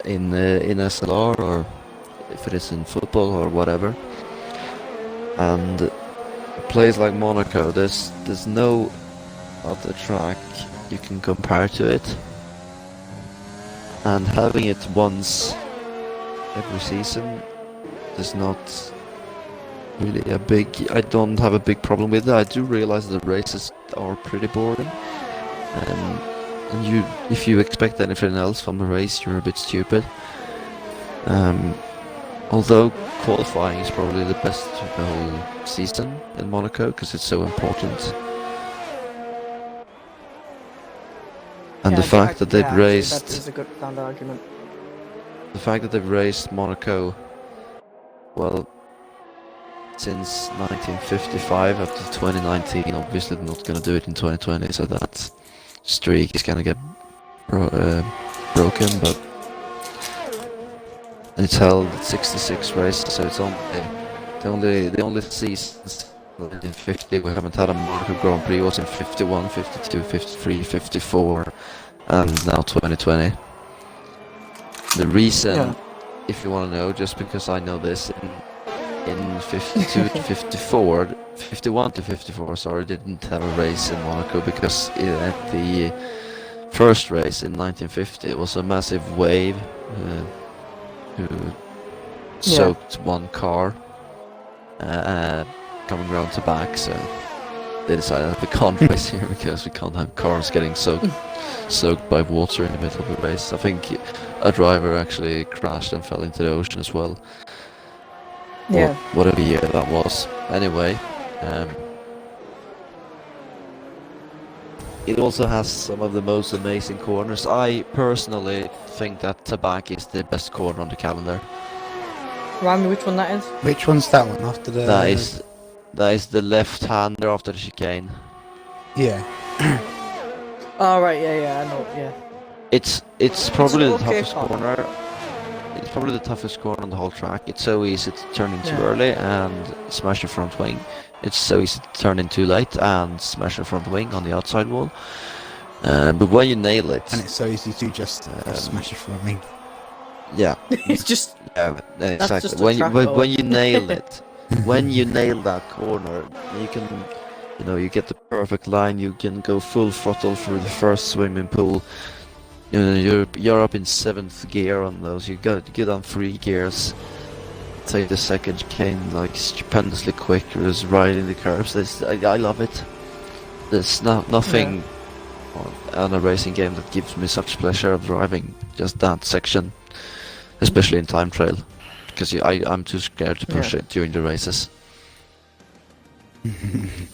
in SLR, or if it is in football or whatever. And a place like Monaco, there's no other track you can compare to it, and having it once every season is not really I don't have a big problem with it. I do realize the races are pretty boring, and if you expect anything else from a race, you're a bit stupid. Although qualifying is probably the best of the whole season in Monaco, because it's so important. And the fact that they've raised... That is a good sound argument. The fact that they've raised Monaco, well, since 1955 up to 2019, obviously they're not going to do it in 2020, so that streak is going to get broken, but it's held 66 races, so it's the only seasons 1950 we haven't had a Monaco Grand Prix. It was in 51, 52, 53, 54, and now 2020. The reason, if you want to know, just because I know this, in 52 to 54, 51 to 54, sorry, didn't have a race in Monaco because at the first race in 1950 it was a massive wave who soaked one car coming round to back, so they decided that we can't race here because we can't have cars getting soaked by water in the middle of the race. I think a driver actually crashed and fell into the ocean as well. Yeah. Whatever year that was. Anyway, it also has some of the most amazing corners. I personally think that Tabak is the best corner on the calendar. Remind me which one that is? Which one's that one after the? That is the left-hander after the chicane. Yeah. Oh right, yeah, I know, yeah. It's probably the okay toughest corner. It's probably the toughest corner on the whole track. It's so easy to turn in too early and smash your front wing. It's so easy to turn in too late and smash your front wing on the outside wall. But when you nail it, And it's so easy to just smash it from me. yeah, It's just exactly. just a When track though. when you nail it, when you nail that corner, you can, you get the perfect line. You can go full throttle through the first swimming pool. You're up in 7th gear on those. You get on 3 gears. Take the second chicane like stupendously quick. Just riding the curves. I love it. There's nothing on a racing game that gives me such pleasure of driving just that section, especially in time trial, because I'm too scared to push it during the races. If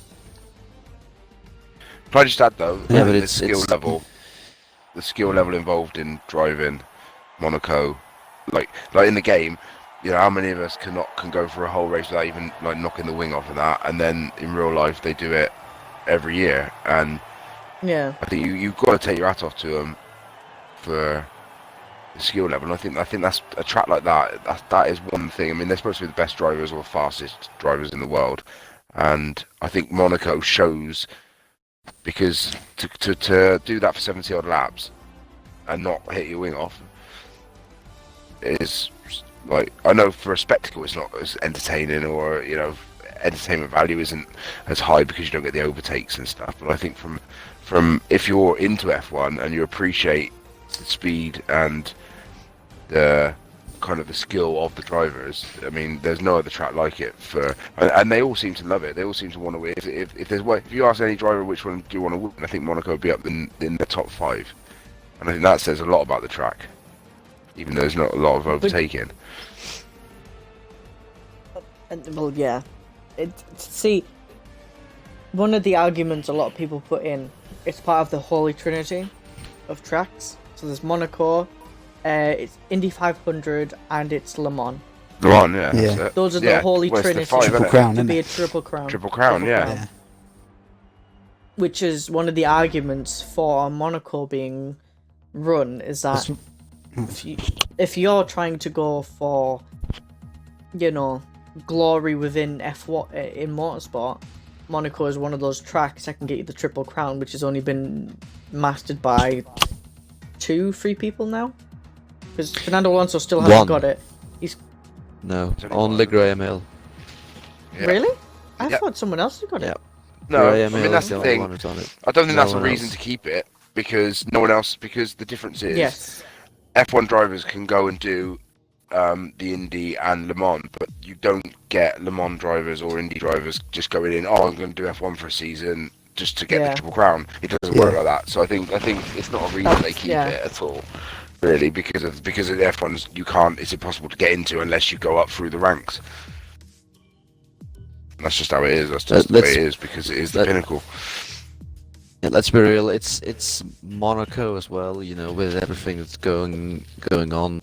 I just add though, Yeah, but the skill level involved in driving Monaco, like in the game, how many of us can go for a whole race without even like knocking the wing off of that, and then in real life they do it every year, and I think you've got to take your hat off to them for the skill level. And I think that's a track like that is one thing. I mean, they're supposed to be the best drivers or fastest drivers in the world, and I think Monaco shows. Because to do that for 70 odd laps and not hit your wing off is like, I know for a spectacle it's not as entertaining, or entertainment value isn't as high because you don't get the overtakes and stuff, but I think from if you're into F1 and you appreciate the speed and the kind of the skill of the drivers, I mean, there's no other track like it and they all seem to love it. They all seem to want to win. If you ask any driver which one do you want to win, I think Monaco would be up in the top 5, and I think that says a lot about the track, even though there's not a lot of overtaking. Well, yeah. See, one of the arguments a lot of people put in, it's part of the Holy Trinity of tracks. So there's Monaco, it's Indy 500, and it's Le Mans. Le Mans, yeah. That's it. Those are the Holy Trinity. Triple crown, to isn't be it? a triple crown. Triple crown, yeah. Which is one of the arguments for Monaco being run, is that if you're trying to go for, glory within F1 in motorsport, Monaco is one of those tracks that can get you the triple crown, which has only been mastered by 2-3 people now. Because Fernando Alonso still hasn't got it. No, only Graham Hill. Yeah. Really? I thought someone else had got it. No, Graham I mean, that's the thing. I don't think that's a reason to keep it, because because the difference is F1 drivers can go and do the Indy and Le Mans, but you don't get Le Mans drivers or Indy drivers just going in, I'm going to do F1 for a season just to get the triple crown. It doesn't work like that. So I think it's not a reason they keep it at all, really, because of the F1's it's impossible to get into unless you go up through the ranks. And that's just how it is. That's just the way it is, because it is the pinnacle. Yeah, let's be real. It's Monaco as well. With everything that's going on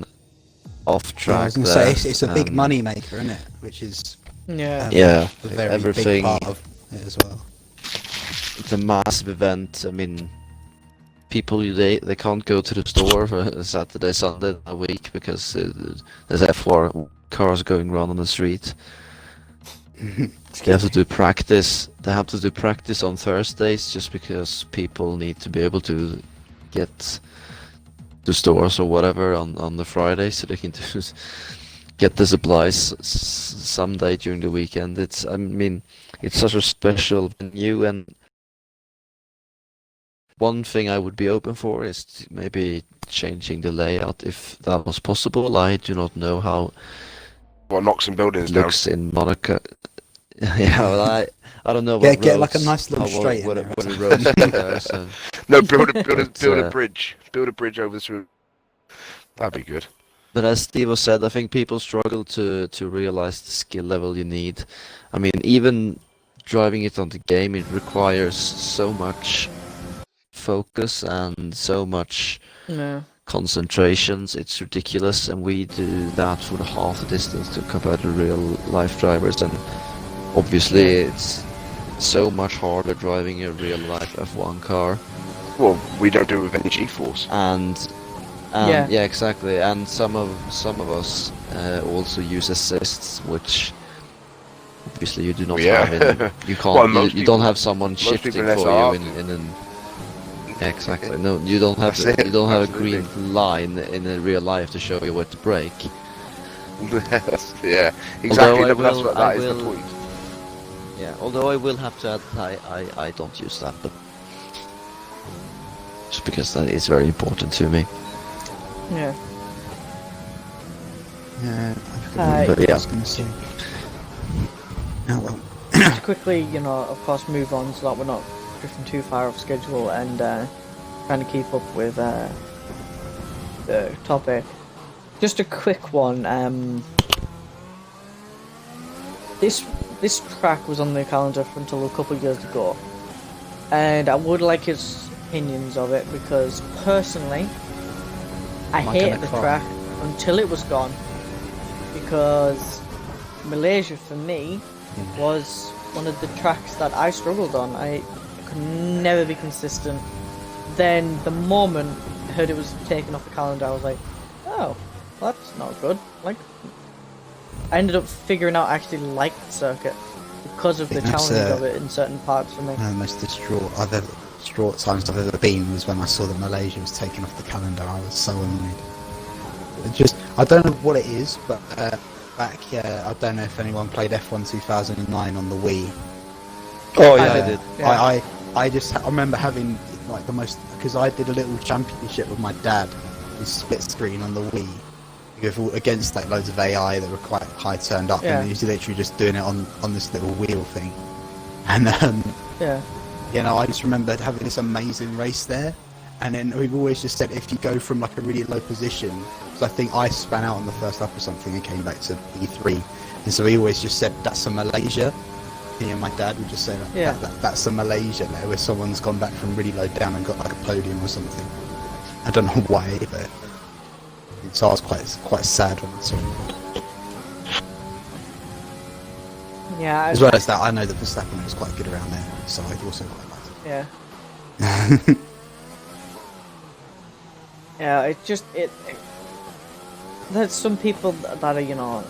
off track. I was going to say it's a big money maker, isn't it? Which is a very everything, big part of it as well. It's a massive event. I mean, people they can't go to the store for Saturday, Sunday a week because there's F4 cars going around on the street. They have to do practice. They have to do practice on Thursdays just because people need to be able to get to stores or whatever on the Friday, so they can get the supplies someday during the weekend. I mean, it's such a special venue, and one thing I would be open for is maybe changing the layout if that was possible. I do not know how knocks and buildings it down. looks in Monaco. Yeah, well, I don't know. Get like a nice little straight in there. What the roads are there, so. No, build a bridge. Build a bridge over through. That'd be good. But as Steve said, I think people struggle to realize the skill level you need. I mean, even driving it on the game, it requires so much focus and so much concentrations. It's ridiculous, and we do that for the half the distance to compare to real life drivers, and obviously it's so much harder driving a real life F1 car. Well, we don't do it with any G-force. And yeah, exactly. And some of us also use assists, which obviously you do not have in. You can't. Well, you don't have someone shifting for you in an. Yeah, exactly. No, you don't have. You don't have a green line in a real life to show you where to brake. Yeah, exactly. That is the point. Yeah, although I will have to add, I don't use that, but just because that is very important to me. Yeah. Yeah, But yeah. I was going to say. Oh well. To quickly, of course, move on so that we're not drifting too far off schedule and trying to keep up with the topic. Just a quick one. This track was on the calendar until a couple of years ago, and I would like his opinions of it because personally, I hated the track until it was gone. Because Malaysia for me was one of the tracks that I struggled on. I could never be consistent. Then the moment I heard it was taken off the calendar, I was like, oh, well, that's not good. Like, I ended up figuring out I actually liked the circuit because of the challenge of it in certain parts for me. One of the most distraught times I've ever been was when I saw that Malaysia was taken off the calendar. I was so annoyed. I don't know what it is, but back I don't know if anyone played F1 2009 on the Wii. Oh yeah, I did. Yeah. I remember having like the most, because I did a little championship with my dad, with split screen on the Wii, against like loads of AI that were quite high turned up, and he was literally just doing it on this little wheel thing, and I just remembered having this amazing race there. And then we've always just said if you go from like a really low position, because I think I span out on the first lap or something and came back to E3, and so he always just said that's a Malaysia. Me and my dad would just say that's a Malaysia there, where someone's gone back from really low down and got like a podium or something. I don't know why, but so I was quite sad when I saw it. Yeah. As well as that, I know that Verstappen was quite good around there, so I also quite liked it. Yeah. Yeah, there's some people that are,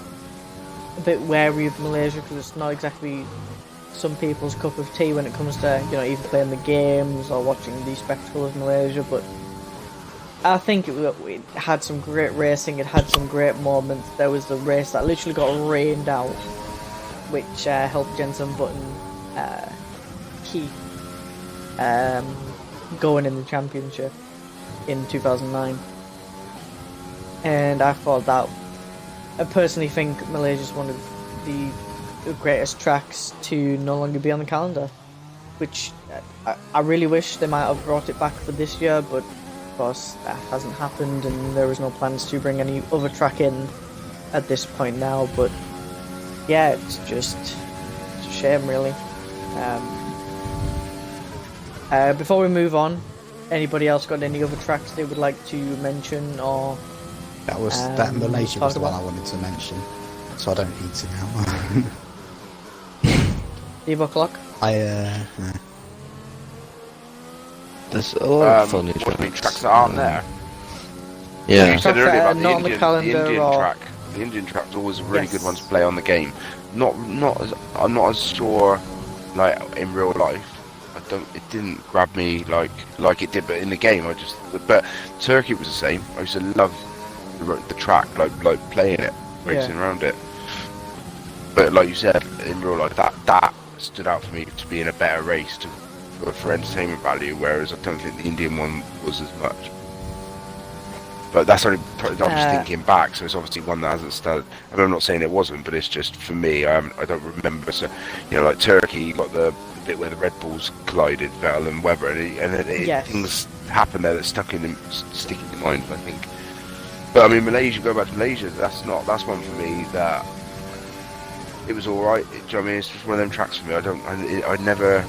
a bit wary of Malaysia because it's not exactly some people's cup of tea when it comes to, either playing the games or watching the spectacle of Malaysia, but I think it had some great racing, it had some great moments. There was the race that literally got rained out, which helped Jenson Button keep going in the championship in 2009, and I thought that, I personally think Malaysia's one of the greatest tracks to no longer be on the calendar, which I really wish they might have brought it back for this year, but of course that hasn't happened and there was no plans to bring any other track in at this point now. But yeah, it's a shame really. Before we move on, anybody else got any other tracks they would like to mention or that Malaysia was the one I wanted to mention, so I don't need to now. Steve O'Clock? There's a lot of funny tracks that aren't there. Yeah. You said earlier about not on the calendar Indian or track. The Indian track was always a really good one to play on the game. I'm not as sure, like in real life. It didn't grab me like it did, but in the game, but Turkey was the same. I used to love the track, like playing it, racing around it. But like you said, in real life, that stood out for me to being a better race for entertainment value, whereas I don't think the Indian one was as much. But that's only, I'm just thinking back, so it's obviously one that hasn't started. I mean, I'm not saying it wasn't, but it's just, for me, I don't remember. So, like Turkey, you got the bit where the Red Bulls collided, Vettel and Webber, and things happened there that stick in your mind, I think. But I mean, Malaysia, go back to Malaysia, that's one for me that it was alright. Do you know what I mean? It's just one of them tracks for me. I never,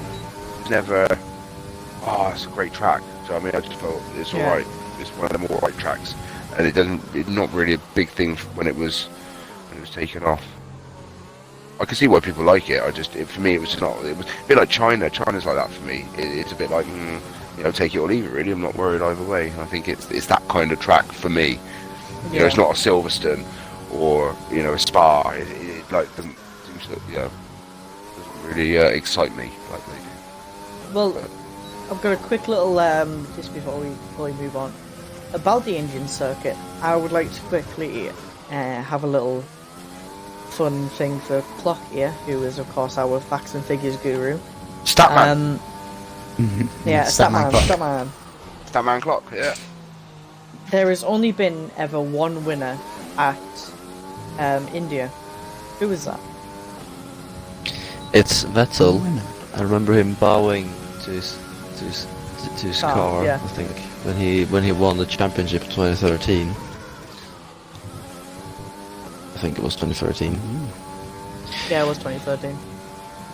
it's a great track. So I mean, I just felt it's alright. It's one of them alright tracks, and it's not really a big thing when it was taken off. I can see why people like it. For me, it was not. It was a bit like China. China's like that for me. It's a bit like, take it or leave it. Really, I'm not worried either way. I think it's that kind of track for me. It's not a Silverstone or a Spa. It doesn't really excite me like they do. Well, I've got a quick little just before we move on about the Indian circuit. I would like to quickly have a little fun thing for Clock here, who is of course our facts and figures guru. Statman. Statman Clock. Yeah. There has only been ever one winner at India. Who was that? It's Vettel. I remember him bowing to his car. Yeah. I think when he won the championship in 2013. I think it was 2013. Yeah, it was 2013.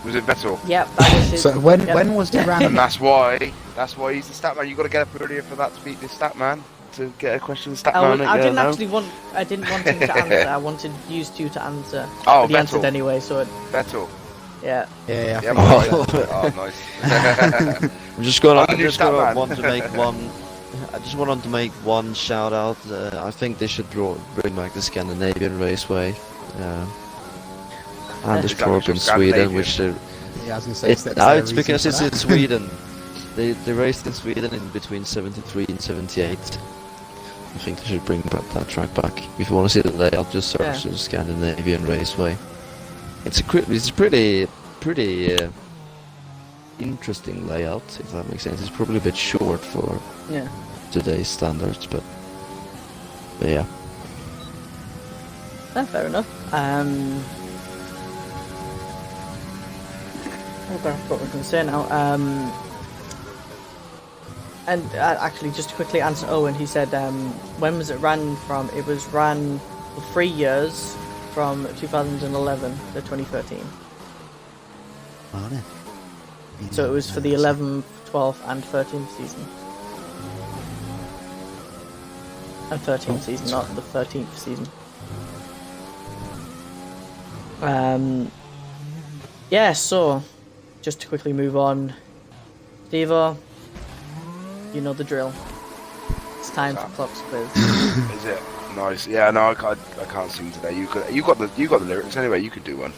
Was it Vettel? Yep, that was his. So when was the And random? that's why he's the Statman. You got to get up earlier for that to beat the Statman. To get a question, Statman. I didn't want him to answer. I wanted you two to answer. Oh, but he answered anyway, so Vettel. yeah. Yeah. Yeah, oh, nice. I'm just gonna Statman. want to make one. I just wanted to make one shout out. I think they should bring back the Scandinavian Raceway. Anders Torp in Sweden, which they. Yeah, I was gonna say. It's because it's in Sweden. They raced in Sweden in between 73 and 78. I think they should bring that track back. If you want to see the layout, just search the Scandinavian Raceway. It's a pretty interesting layout, if that makes sense. It's probably a bit short for today's standards, but yeah. Fair enough. I forgot what I was going to say now. And actually, just to quickly answer Owen, he said, when was it ran from? It was ran for 3 years, from 2011 to 2013. Oh, no. So it was for the 11th, 12th, and 13th season. And 13th season, not the 13th season. Yeah, so, just to quickly move on. Steve-O, you know the drill. It's time for Clock's quiz. Is it? Nice. Yeah, no, I can't sing today. You got the lyrics anyway. You could do one.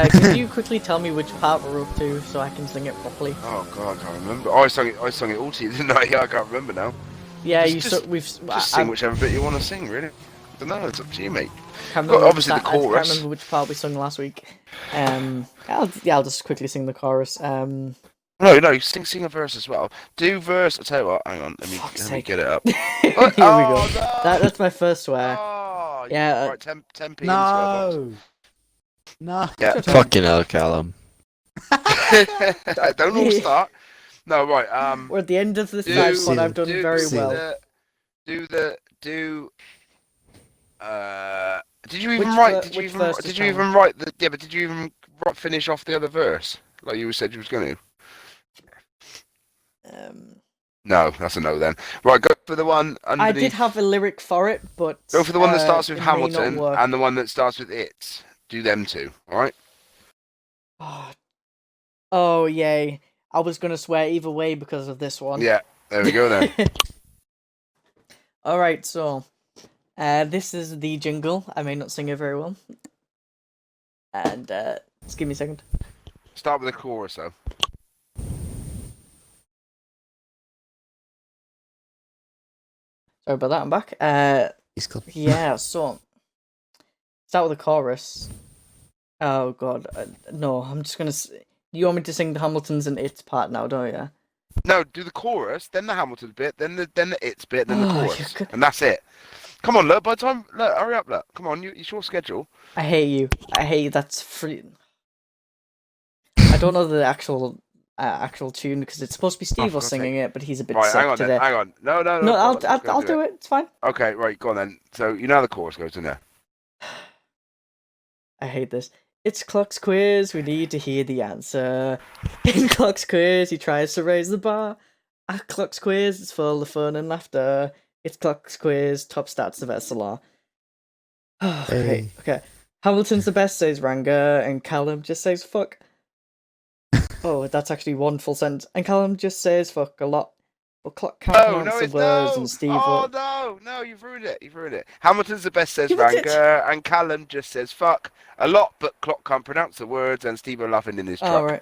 Could you quickly tell me which part we're up to so I can sing it properly? Oh god, I can't remember. Oh, I sung it all to you, didn't I? Yeah, I can't remember now. Yeah, just sing whichever bit you want to sing, really. I don't know. It's up to you, mate. Obviously the chorus. I can't remember which part we sung last week. I'll just quickly sing the chorus. No, sing a verse as well. Do verse. I'll tell you what. Hang on, let me get it up. Here we go. No! That's my first swear. Oh, yeah. Right, 10 p. No. No. Yeah. Fucking hell, Callum. Don't all start. No, right. We're at the end of this SidePOD. I've done very well. Did you even write? Did you even write the? Yeah, but did you even finish off the other verse like you said you was going to? No, that's a no then. Right, go for the one under I did have a lyric for it, but go for the one that starts with Hamilton and the one that starts with it. Do them two, alright? Oh, yay. I was going to swear either way because of this one. Yeah, there we go then. Alright, so This is the jingle. I may not sing it very well. And just give me a second. Start with the chorus, though. Sorry about that. I'm back. He's cool. Yeah. So start with the chorus. Oh God, no! I'm just gonna. You want me to sing the Hamiltons and It's part now, don't you? No, do the chorus, then the Hamilton bit, then the It's bit, then the Oh, chorus, and that's it. Come on, look. By the time, look, hurry up, look. Come on, it's your schedule. I hate you. I hate you. That's free. I don't know the actual tune because it's supposed to be Steve was singing it, but he's a bit Right, sick hang on, today. then, hang on. No, No, I'll do it. It's fine. Okay, right, go on then. So you know how the chorus goes in there. I hate this. It's Cluck's quiz. We need to hear the answer. In Cluck's quiz, he tries to raise the bar. At Cluck's quiz, it's full of fun and laughter. It's Cluck's quiz. Top stats of SLR. Oh, great. Okay. Hamilton's the best, says Ranga, and Callum just says fuck. Oh, that's actually one full sentence. And Callum just says fuck a lot. But Cluck can't pronounce the words, and Steve. Oh no, you've ruined it. Hamilton's the best, says Ranga, and Callum just says fuck a lot, but Clock can't pronounce the words, and Steve are laughing in his truck. Oh, right.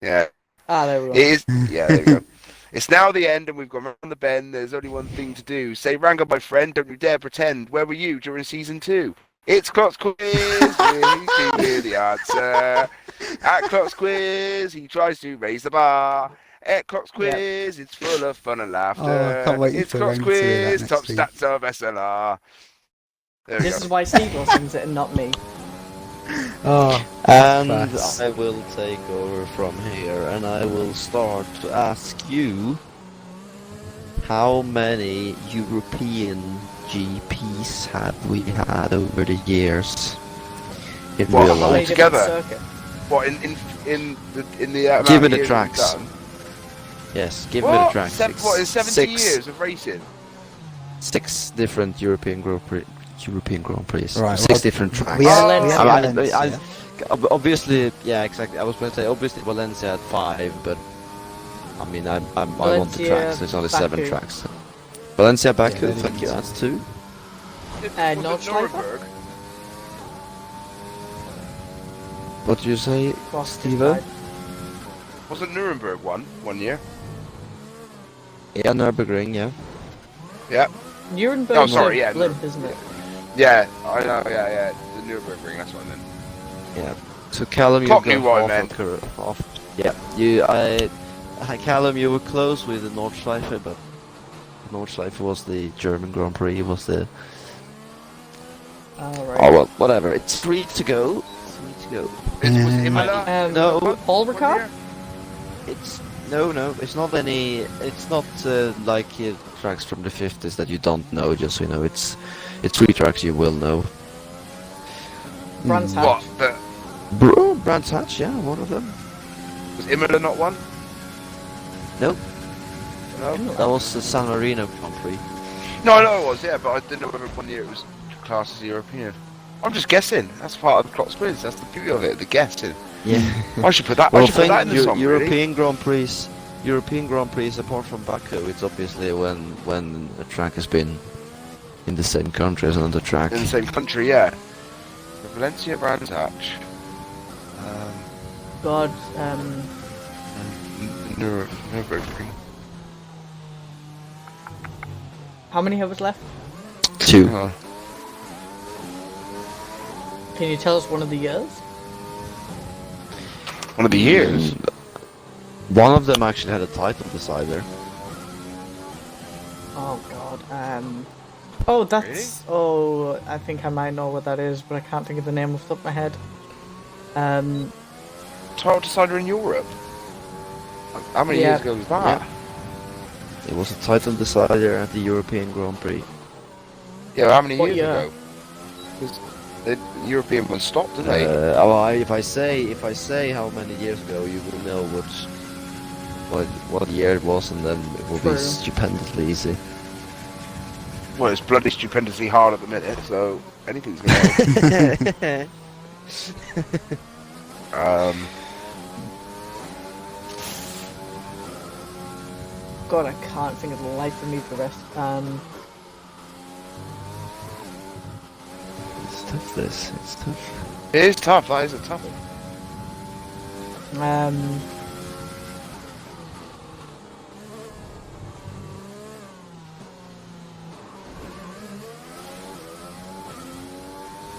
Yeah. There we go. It is. Yeah, there we go. It's now the end, and we've gone round the bend. There's only one thing to do. Say, Ranga, my friend, don't you dare pretend. Where were you during season 2? It's Clock's quiz. Hear the answer. At Clock's quiz, he tries to raise the bar. At Clock's quiz, it's full of fun and laughter. Oh, I can't wait it's for Clock's Ranga to hear that quiz, next top week. stats of SLR. There we This go. is why Steve will sings it and not me. Oh, And class. I will take over from here, and I will start to ask you how many European GPs have we had over the years in What, real all How many life? different together? circuit? What in the amount Give me of the years tracks. we've done? Yes, give me What? the tracks. What is 70 Six- years of racing? 6 different European Grand Prix. Right, 6 well, different tracks. We had, Oh, we had I- I- Valencia. I- Obviously, yeah, exactly. I was going to say, obviously, Valencia had 5, but I mean, I want the Valencia, tracks. There's only 7 Baku. tracks. Valencia, Baku, Yeah, thank you. That's 2. Was it Nordschleife? Nuremberg? What do you say, Cross Steve? Wasn't Nuremberg one year? Yeah, Nürburgring, yeah. Yeah. Nuremberg Oh, sorry, yeah, blimp, isn't it? Yeah, I know, yeah. The Nuremberg ring, that's what I meant. Yeah. So Callum, you Clock got knew what I half meant. of off. Yeah, Callum, you were close with the Nordschleife, but Nordschleife was the German Grand Prix. Was the Alright. oh well, whatever. It's 3 to go. Was Imola? No. Paul Ricard? It's no. It's not any. It's not like tracks from the 50s that you don't know. Just so you know, it's 3 tracks you will know. Brands Hatch. What? But Brands Hatch, yeah, one of them. was Imola not one? Nope, No. that was the San Marino Grand Prix. No, I know it was, yeah, but I didn't know whether one year it was classed as European. I'm just guessing. That's part of the Clock's quiz. That's the beauty of it, the guessing. Yeah. I should put that. Well, I should put that in the song. Really. European Grand Prix, apart from Baku, it's obviously when a track has been in the same country as another track. In the same country, yeah. The Valencia Brands Hatch. God, Nuremberg ring. how many have us left? 2. Oh. Can you tell us one of the years? One of the years. One of them actually had a title decider. Oh God. Oh, that's. Oh, I think I might know what that is, but I can't think of the name off the top of my head. Title decider in Europe. How many Yeah. years ago was that? It was a title decider at the European Grand Prix. Yeah, how many What years year? ago? 'Cause the European one stopped, didn't they? If I say how many years ago, you will know what year it was, and then it will be True. stupendously easy. Well, it's bloody stupendously hard at the minute, so anything's gonna help. God, I can't think of the life of me for the rest. tough. This. It's tough. It is tough. That is a tough one.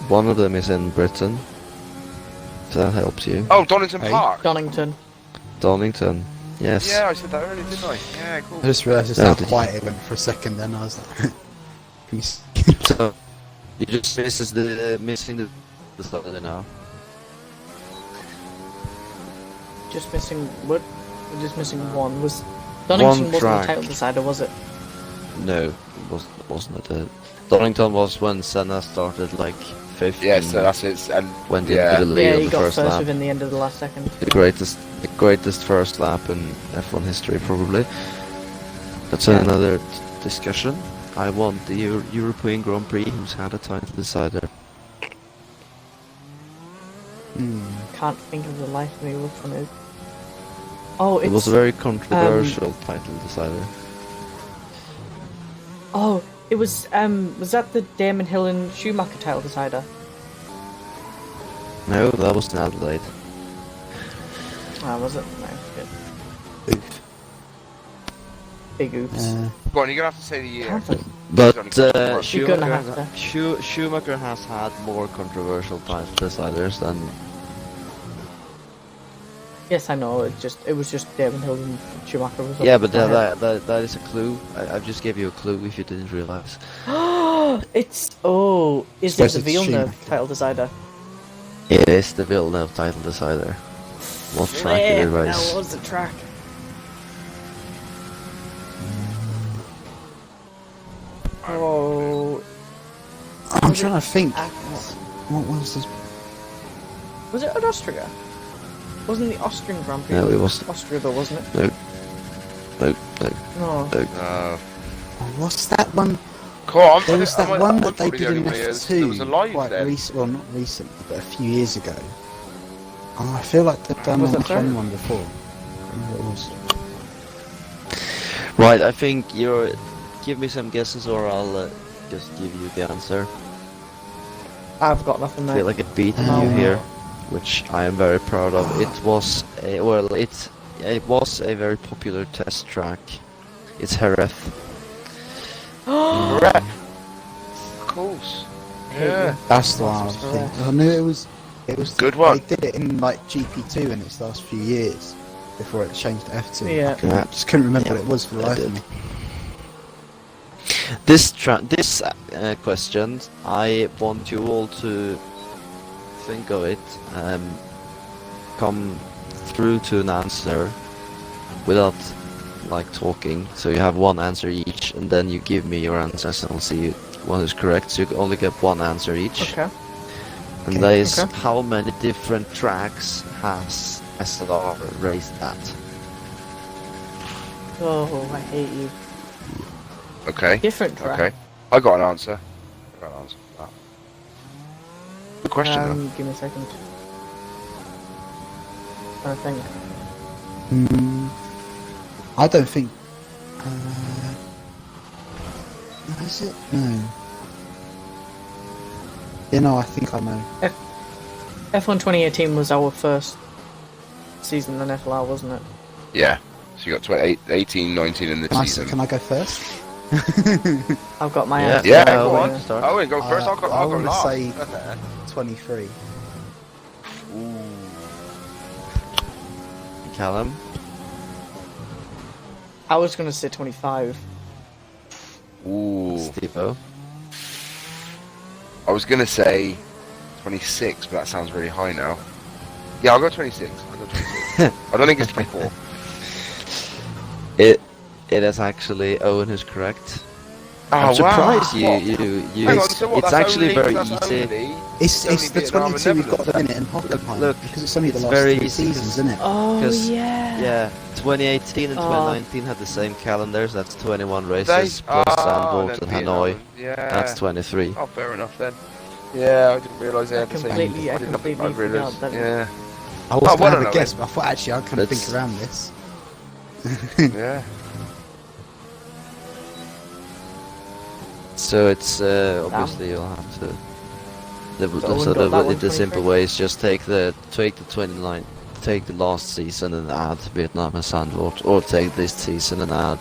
One of them is in Britain. If that helps you. Oh, Donington Hey. Park. Donington. Donington. Yes. Yeah, I said that earlier, didn't I? Yeah, cool. I just realised just Oh, how did you? quiet it went for a second. Then I was like, peace. So you just missing the starter now. Just missing what? We're just missing one. Was Donington wasn't track. the title decider, was it? No, it wasn't it? Donington was when Senna started like 5th. Yeah, so that's it. And went yeah. into the lead Yeah, on he the got first first lap. within the end of the last second. The greatest first lap in F1 history, probably. That's Yeah. another discussion. I want the European Grand Prix who's had a title decider. Can't think of the life of me which one is. Oh, It it's was a very controversial title decider. oh, it was that the Damon Hill and Schumacher title decider? No, that was in Adelaide. Ah, was it? No, good. Big oops. Go on, you're gonna have to say the year. Can't think. But You're gonna have to. Schumacher has had more controversial title deciders than. Yes, I know. It was just Damon Hill and Schumacher. Was Yeah, up but in my head. that is a clue. I just gave you a clue if you didn't realize. It's is it Suppose the it's Villeneuve Schumacher. title decider? It is the Villeneuve title decider. What track did it race? What was the track? Oh, I'm trying to think. Axe. What was this? Was it at Austria? Wasn't the Austrian Grand Prix? No, it was. Austria though, wasn't it? No. No. What's that one? Cool, I'm, There was that one that they probably did the in only one is- There was a F2 live quite then. recent. Well, not recently, but a few years ago. Oh, I feel like they've done Was an it there? F1 one before. I don't know what it was. Right, I think you're. Give me some guesses, or I'll just give you the answer. I've got nothing I there. feel like it beat Oh. you here, which I am very proud of. It was it was a very popular test track. It's Jerez. Correct. Of course. Yeah. That's the one I was thinking. I knew it was. It was Good one. They did it in like GP2 in its last few years before it changed to F2. Yeah. I just couldn't remember Yeah, what it was for the I life of did. me. This question, I want you all to think of it, come through to an answer without like talking. So you have one answer each, and then you give me your answers, and I'll see one is correct. So you can only get one answer each, Okay. and that is Okay. how many different tracks has SLR raced at? Oh, I hate you. Okay. Different track. Okay. I got an answer. For that. Good question though. Give me a second. I think. I don't think. Is it? No. You know, I think I know. F1 2018 was our first season in FLR, wasn't it? Yeah. So you got 18, 19 in this season. Can I go first? I've got my Yeah. answer. Yeah, I'll go wait on. to start. I wouldn't go first. I'll go I want to last. say 23. Callum? I was gonna say 25. Ooh. Steve-O? I was gonna say 26, but that sounds really high now. Yeah, I'll go 26. I don't think it's 24. It is actually Owen who's correct. Oh, I'm surprised wow. you Hang on, so what, it's that's actually only, very that's easy. Only, It's only the Vietnam 22 and we've got at the Netherlands. minute in Hockenheim. Look, because it's only the it's last very 3 easy. seasons, isn't it? Oh 'Cause- yeah. Yeah, 2018 and Oh. 2019 had the same calendars. That's 21 They, races plus Zandvoort then and Vietnam. Hanoi. Yeah. That's 23. Oh, fair enough then. Yeah, I didn't realise they I had the same. completely didn't have the forgot realised. that. Yeah. I was Oh, going well, to have no, a guess, then. but I thought actually I kind of Let's- think around this. Yeah. So it's obviously you'll have to The simple way is just take the 29, take the last season and add Vietnam and Sandwort, or take this season and add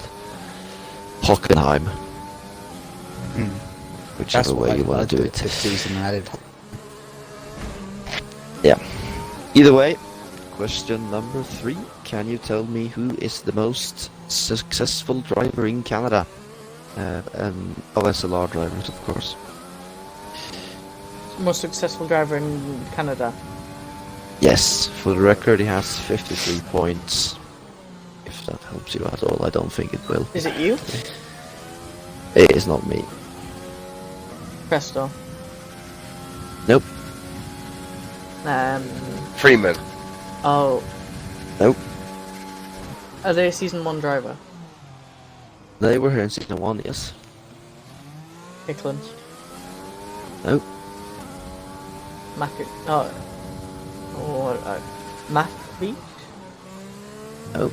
Hockenheim. Whichever way you want to do it. This season added. Yeah. Either way, question number 3. Can you tell me who is the most successful driver in Canada? Of SLR drivers, of course. Most successful driver in Canada. Yes, for the record, he has 53 points. If that helps you at all, I don't think it will. Is it you? It is not me. Presto. Nope. Freeman. Oh. Nope. Are they a season 1 driver? They were here in season 1, yes. Hickland. Nope. Matt Beach? Nope.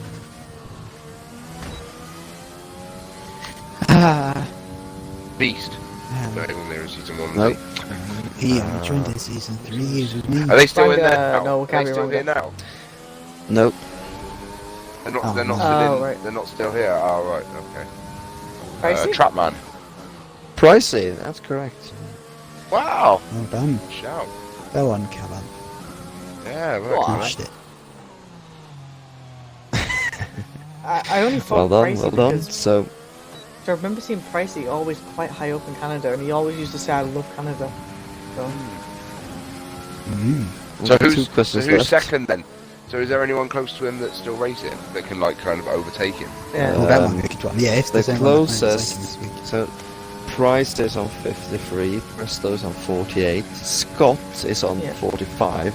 Beast. Not even there in season 1. Nope. He joined in season 3 years with me. Are they still in Ranga, there now? no, Are they still Ranga. here now? Nope. They're not. Oh, They're not no. still in. Oh, right. They're not still here. Oh right. Okay. Pricey? Trapman. Pricey, that's correct. Wow. Well done. Shout. Go on, Callum. Yeah. Right. What? Smashed it. I only thought Well Pricey done. because So, I remember seeing Pricey always quite high up in Canada, and he always used to say, "I love Canada." So, So two who's questions who's left. second then? So is there anyone close to him that's still racing that can like kind of overtake him? yeah. Well, that might be a good one. Yeah, if the there's anyone that knows closest- this week. So, Price is on 53, Presto is on 48, Scott is on Yeah. 45.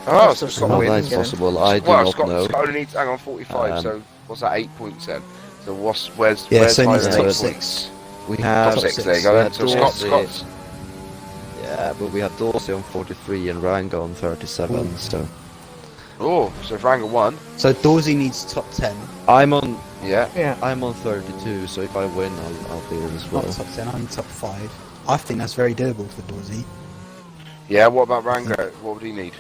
Oh, So so Scott How wins. that's Get him. possible, I do well, not Scott, know. Scott only needs to hang on 45. So what's that? 8 points then. So where's Yeah, where's so he my needs top top points? 6. We have Top 6. There you go. we Then. had So Dorsey- Scott's. Yeah, but we had Dorsey on 43 and Ranga on 37. So Oh, so if Ranga won. So Dorsey needs top 10. I'm on Yeah. Yeah. 32. So if I win, I'll be in as well. Not top 10, I'm top 5. I think that's very doable for Dorsey. Yeah. What about Ranga? What would he need?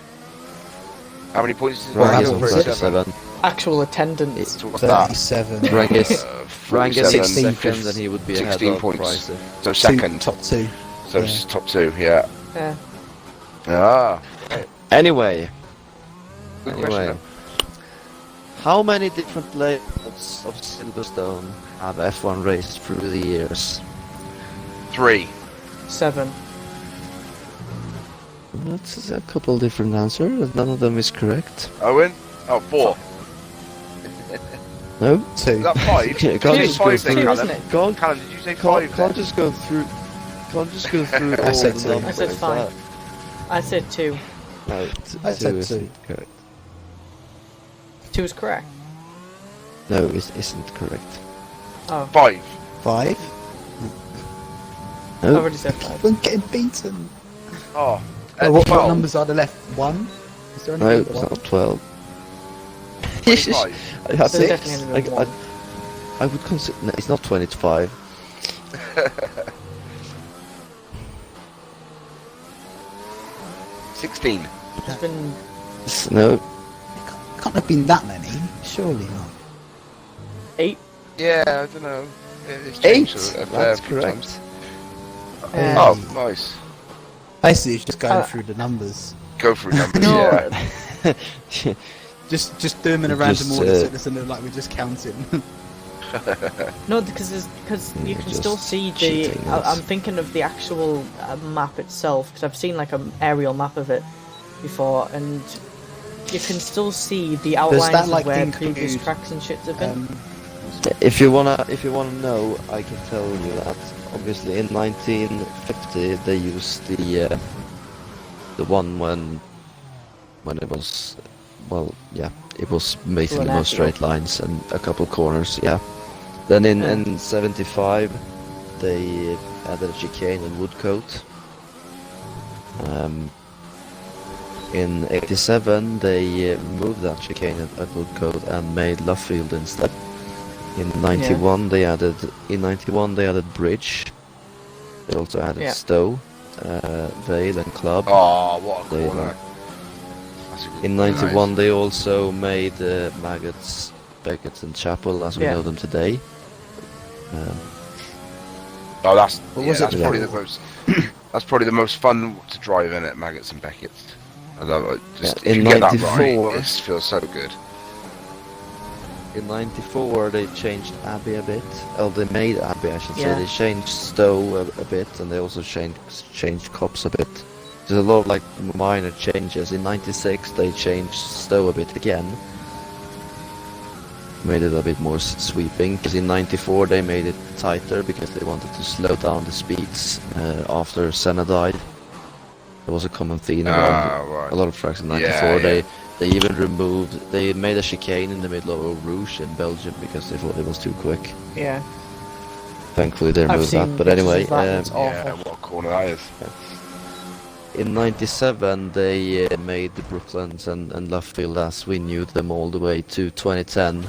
How many points is Well, Ranga's Ranga? on that's 37. Actual attendance. So what's that? 37. Ranga's 47. 16. second, and he would be ahead 16 of points. Pricey. So second. Top 2. So yeah. it's top 2. Yeah. Yeah. Ah. Anyway, Good question. anyway, how many different layouts of Silverstone have F1 raced through the years? 3. 7. That's a couple different answers. None of them is correct. Owen? Oh, 4. No. 2. Is that 5? Yeah, Did can't you just say go 5 then, through. Two, Callum? isn't it? Can't, Callum, did you say 5 can't then? just go through. Can't just go through I all said the two. numbers. I said five. I said 2. No, I said two isn't two. correct. 2 is correct. No, it isn't correct. Oh, 5. 5. I No. already said 5. We're getting beaten. Oh. What 12. numbers are the left? 1? Is there No, anything it's but not 12. 25. I have There's Six. definitely only been I, one. I would consider. No, it's not 25. 16. There's been No, Can't have been that many. Surely not. 8. Yeah, I don't know. It's 8. changed a fair That's few correct. times. Yeah. Oh, nice. Basically, it's just going Uh, through the numbers. Go through numbers, No. yeah. Just do them in a You random just, order so it doesn't look like we're just counting. No, because you You're can just still see the. cheating us. I'm thinking of the actual map itself because I've seen like an aerial map of it before, and you can still see the outlines that, of like, where include, previous tracks and shits have been. if you wanna know, I can tell you that obviously in 1950 they used the one when it was, well, yeah, it was basically Well, no straight lines and a couple corners, yeah. Then in 75 they added a chicane and wood coat. In 87 they moved that chicane and wood coat and made Luffield instead. In 91 they added bridge. They also added Yeah. Stowe. Vale and Club. Oh, what a They corner! like- That's a good In corner, '91, nice. they also made Maggots, Beckett, and Chapel as we Yeah. know them today. Oh, that's What yeah, was it? that's probably the most. That's probably the most fun to drive in it, Maggots and Beckett's. I love it. Just Yeah, if in you get that 94 right, it feels so good. In '94, they changed Abbey a bit. Oh, they made Abbey, I should say. Yeah. They changed Stowe a bit, and they also changed Cops a bit. There's a lot of like minor changes. In '96, they changed Stowe a bit again. Made it a bit more sweeping. Because in '94, they made it tighter because they wanted to slow down the speeds after Senna died. There was a common theme around Right. a lot of tracks in '94. Yeah. They even they made a chicane in the middle of Eau Rouge in Belgium because they thought it was too quick. Yeah. Thankfully they I've removed seen that. But pictures anyway, of that, it's Yeah, awful. what a corner that is. in '97 they made the Brooklands and Luffield as we knew them all the way to 2010,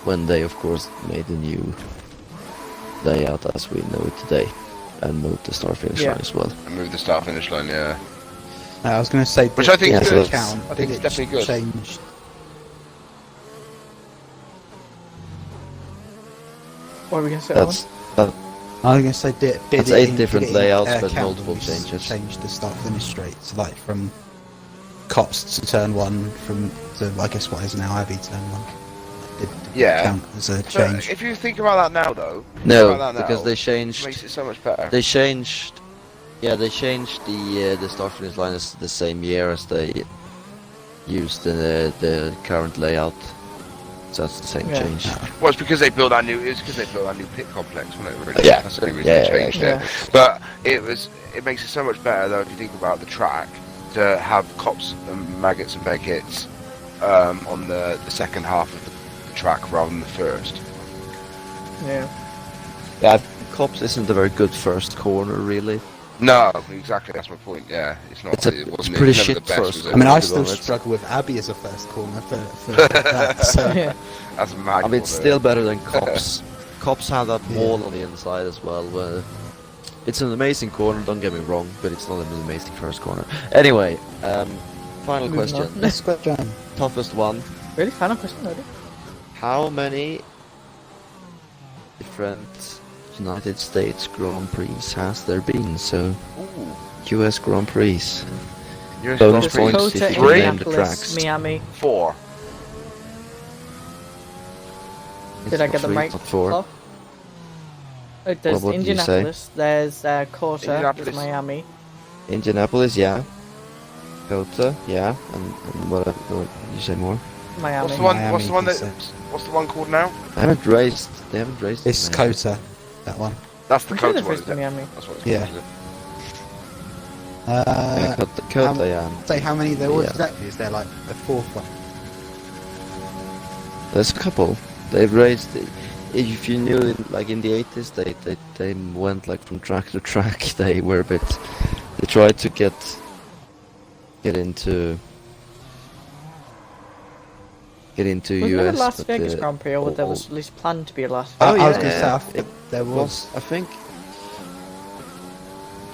when they of course made the new layout as we know it today, and moved the start finish Yeah. line as well. And move the start finish line, yeah. I was going to say, Which I think is did good. it count? I think Did it's definitely good. Change. What are we gonna say? That's I was going to say, did That's it 8 different did it layouts, but count multiple when we changes. Changed the start finish straight, so like from Cops to turn 1, from to I guess what is now Abbey turn 1. Did Yeah. count as a But change? if you think about that now, though, no, about that because now, they it changed. makes it so much better. They changed. Yeah, they changed the start finish line is the same year as they used the current layout. So that's the same Yeah. change. Well, it's because they built that new. It's because they built that new pit complex, wasn't it? Really? Yeah. That's the only reason Yeah, they yeah, changed yeah. it. But it makes it so much better though if you think about the track to have Cops and Maggots and Beckett's on the second half of the track rather than the first. Yeah. Yeah, Cops isn't a very good first corner, really. No, exactly. That's my point. Yeah, it's not. It's a- it it's wasn't. pretty it was never shit the best, first. was it? I mean, I to be still honest. struggle with Abbey as a first corner for that. So Yeah. That's mad. I mean, it's still better than Cops. Cops have that wall on the inside as well. Where it's an amazing corner, don't get me wrong, but it's not an amazing first corner. Anyway, final Moving question. on. next question. Toughest one. Really? Final question already? How many different United States Grand Prix has there been? So, Ooh, US Grand Prix. US Bonus Grand Prix. points if Dakota, you can name the Indianapolis, tracks. Miami. 4. Did I get them Three, right? not 4. Clark? There's what did you say? Indianapolis, there's Dakota, Indianapolis. there's Miami. Indianapolis, yeah. Dakota, yeah. And what did you say more? Miami. What's the one? Miami, What's the one he that? said. What's the one called now? They haven't raced. It's Miami. Kota, that one. That's the I'm sure Dakota they've one. raced Isn't it? Miami. That's what it's Yeah. called. Is it? Yeah, Dakota, yeah. Say how many there was Yeah. exactly. Is there like a fourth one? There's a couple. They've raced. If you knew, like in the 80s, they went like from track to track. They were a bit. They tried to get into Wasn't there a US. Las but, Vegas Grand Prix, or there all- was at least planned to be a Las Oh, Vegas? I was yeah, going to say yeah. I think there was. I think.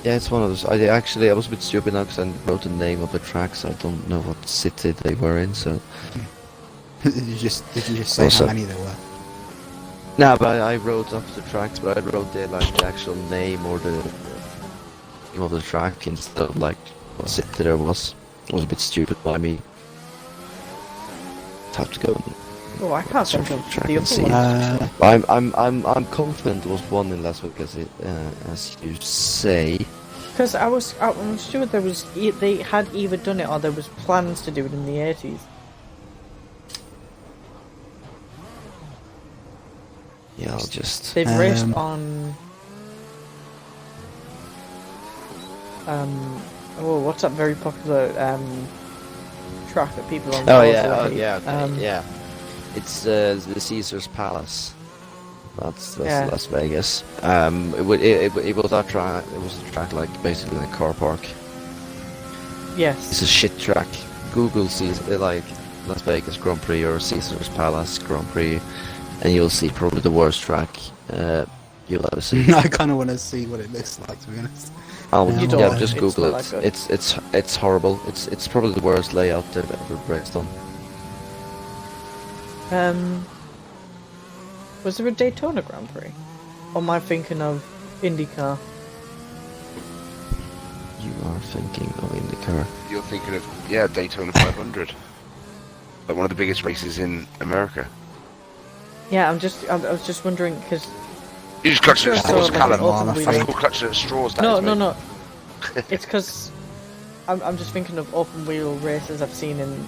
Yeah, it's one of those. I was a bit stupid now because I wrote the name of the tracks. I don't know what city they were in, so. Did you just say Also- how many there were? No, but I wrote up the tracks, but I wrote the actual name or the name of the track instead of like what city there was. It was a bit stupid by me. Have to go. Oh, I can't think of Track the and other see. one. I'm confident it was one in Las Vegas, as you say. Because I'm sure they had either done it or there was plans to do it in the 80s. Yeah, I'll just. They've raced Um, on. What's that very popular track that people on? Oh also yeah, hate? yeah, okay, Um, yeah. It's the Caesar's Palace. That's Yeah. Las Vegas. It was that track. It was a track like basically in a car park. Yes. It's a shit track. Google sees like Las Vegas Grand Prix or Caesar's Palace Grand Prix, and you'll see probably the worst track you'll ever see. I kind of want to see what it looks like, to be honest. You don't yeah, like just it, it's Google not it. that good. It's horrible. It's probably the worst layout they've ever raced on. Was there a Daytona Grand Prix? Or am I thinking of IndyCar? You are thinking of IndyCar. You're thinking of Daytona 500, like one of the biggest races in America. Yeah, I was just wondering because You just clutched sure at I saw straws, like an Callum. open I'm wheel. That's afraid. called clutching at straws. That No, is, no, mate. no. It's because I'm just thinking of open wheel races I've seen in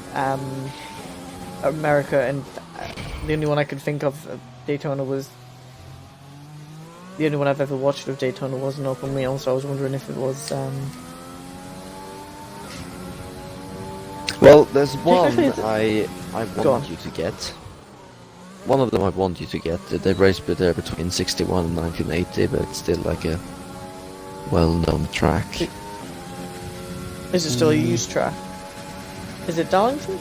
America, and the only one I could think of Daytona was the only one I've ever watched of Daytona was an open wheel. So I was wondering if it was. Well, there's one Technically, I Go want on. you to get. One of them I want you to get. They raced there between 61 and 1980, but it's still like a well-known track. Is it still a used track? Is it Darlington?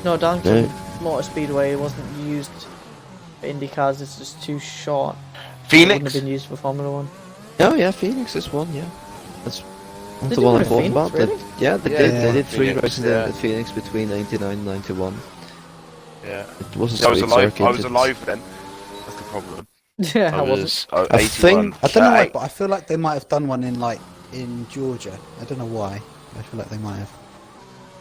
No, Darlington Motor Speedway. It wasn't used for Indy cars. It's just too short. It wouldn't Phoenix. have been used for Formula One. Oh yeah, Phoenix is one. Yeah, that's Did the they one go I'm to talking Phoenix, about. really? They Yeah, did. yeah. They did 3 Phoenix, races yeah. at Phoenix between 89 and 91. Yeah. It was a I was sweet alive. circuit. I was alive then. That's the problem. Yeah, I I wasn't. was I 81. think- I don't know why, Eight- but I feel like they might have done one in Georgia. I don't know why. I feel like they might have.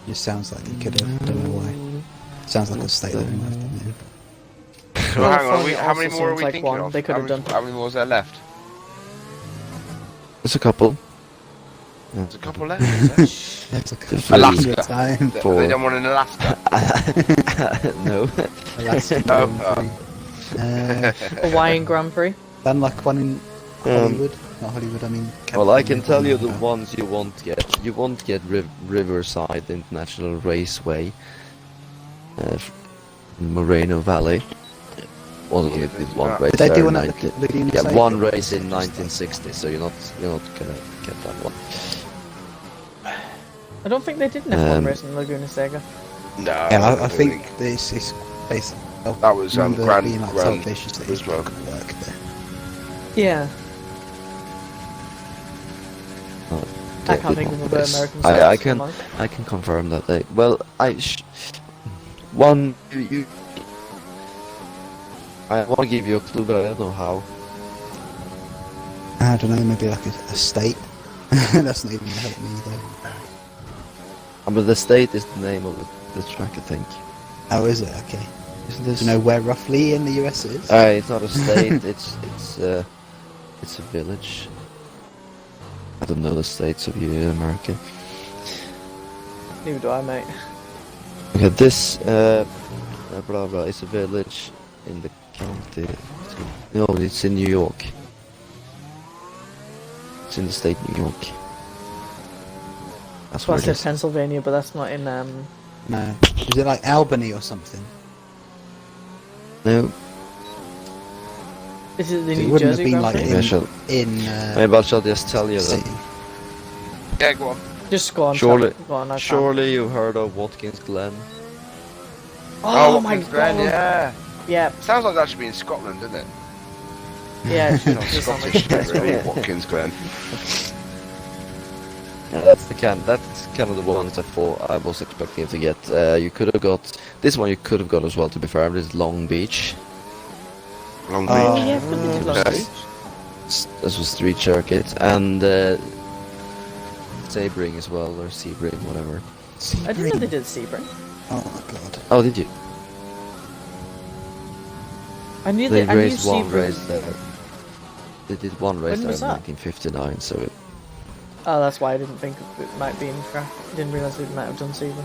It just sounds like they could have. I don't know why. Sounds like a state that they might have done it in. Well, hang on. California How many also more are seems we like thinking one of? they could have done. How many more is there left? There's a couple. There's a couple left. Is That's a Alaska. Alaska time. there? Four. They done one in Alaska. No. Alaska No, Grand Prix. Hawaiian Grand Prix. Done like one in Hollywood. Not Hollywood. I mean. Well, I can California, tell you the something like ones you won't get. You won't get Riverside International Raceway, Moreno Valley. Only did one Did race Did they there do in one at the 19 Laguna Yeah, Seca? one race in 1960. So you're not gonna get that one. I don't think they did an F1 Um, race in Laguna Seca. No. Yeah, I don't think this is basically. That was Grand being like Grand television that as his well. could work there. Yeah, Oh, I they can't did think one of a race. American I circuit can like. I can confirm that they. Well, one you. I want to give you a clue, but I don't know how. I don't know, maybe like a state. That's not even gonna help me though. But the state is the name of the track, I think. Oh, is it? Okay. Isn't Do this? you know where roughly in the US it is? It's not a state. It's a village. I don't know the states of America. Neither do I, mate. Okay, this blah blah is a village in the county. No, it's in New York. It's in the state New York. That's Well, where I it said is. Pennsylvania, but that's not in. No. Is it like Albany or something? No, Is it the It New wouldn't Jersey have been Grand like Prix? Maybe I shall- in maybe I shall just tell you city. that. Yeah, go on. Just go on. Surely- tell it. Go on. I can't. Surely you heard of Watkins Glen? Oh my Watkins Glen, god. yeah. Yeah, Sounds like that should be in Scotland, doesn't it? yeah. It should Not be something Scottish, that's really. really- Watkins Glen. Yeah, that's kind of the ones I thought I was expecting to get. You could have got this one. You could have got as well. To be fair, this is Long Beach. Long Beach. Oh, Yeah, but they did Long Okay. Beach. This was Street Circuit and Sebring as well, or Sebring, whatever. I didn't know they did Sebring. Oh my god. Oh, did you? I knew They that. I knew raced one Sebring. race there. They did one race When there was in that? 1959. So it, Oh, that's why I didn't think it might be in track. I didn't realise they might have done Sebring.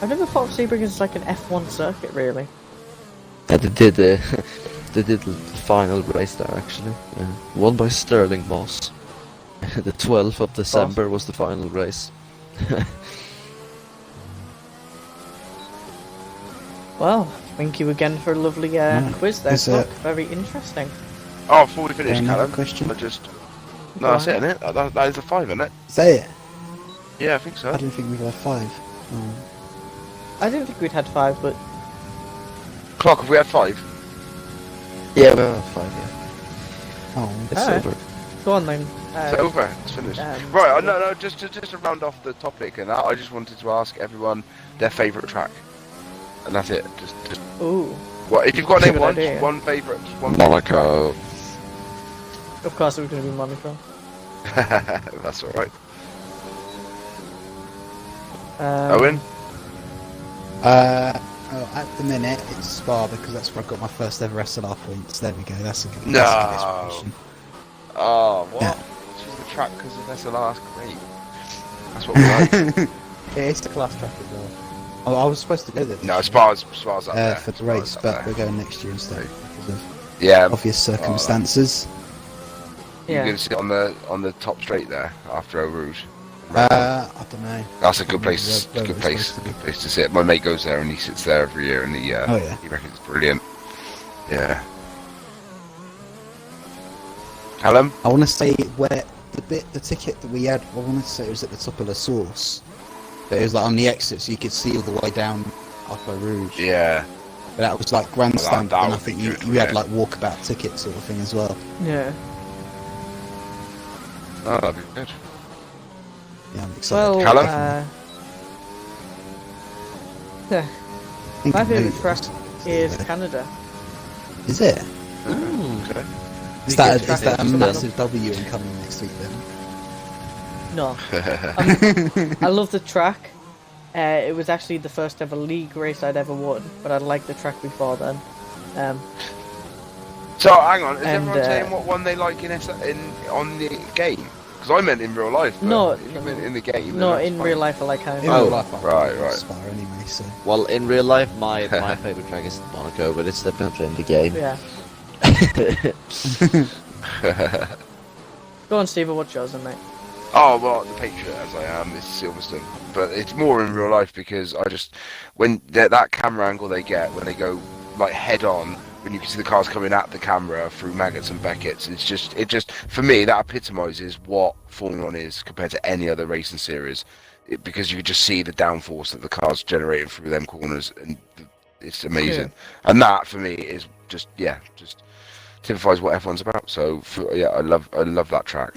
I've never thought of Sebring as like an F1 circuit, really. yeah, they did. They did the final race there actually. Won by Sterling Moss. The 12th of December was the final race. Well, thank you again for a lovely quiz there. Is Look, it- very interesting. Oh, before we finish, Another Callum, question? I just... Go No, that's on. it, isn't it? That is a 5, isn't it? Say it. Yeah, I think so. I didn't think we could have 5. Oh. I didn't think we'd had 5, but Clock, have we had 5? Yeah, well, 5. Yeah, Oh. it's Alright. over. Go on then. It's over. It's finished. Right. No. Just to round off the topic, and I just wanted to ask everyone their favourite track, and that's it. Just. Ooh. What if you've got to name one? Idea. One favourite. Monaco. Of course, it was going to be Monaco. That's all right. Owen. At the minute, it's Spa because that's where I got my first ever SLR points. There we go. That's a good explanation. Oh, what? Yeah. Choose the track because of SLR. That's great. That's what we like. It's the class track as well. Oh, I was supposed to go there. No, Spa's up there. For the race, but we're going next year instead because of obvious circumstances. You're going to sit on the top straight there after Eau Rouge. I don't know. That's a good place. Good place to sit. My mate goes there and he sits there every year, and he reckons it's brilliant. Yeah. Callum? I want to say where the ticket that we had. I want to say it was at the top of the source. But it was like on the exit, so you could see all the way down Upper Rouge. Yeah. But that was like grandstand, Well, and I think you had like walkabout tickets sort of thing as well. Yeah. Oh, that'd be good. Yeah, I'm excited. Well, Callum? yeah. My favourite track is Canada. Is it? Okay. Is that a massive W incoming next week then? No. I love the track. It was actually the first ever league race I'd ever won, but I liked the track before then. So hang on, is everyone saying what one they like on the game? Because I meant in real life. No, in the game. No, in real life I like Canada. In real life, right. Spa anyway, so. Well, in real life, my favourite track is Monaco, but it's definitely in the game. Yeah. Go on, Steve, what's yours then, mate? Oh, well, the Patriot as I am is Silverstone, but it's more in real life because when that camera angle they get when they go like head on, when you can see the cars coming at the camera through Maggotts and Beckett's, it just for me that epitomises what Formula 1 is compared to any other racing series, because you can just see the downforce that the cars generating through them corners, and it's amazing. Yeah. And that for me is just typifies what F1's about. So I love that track.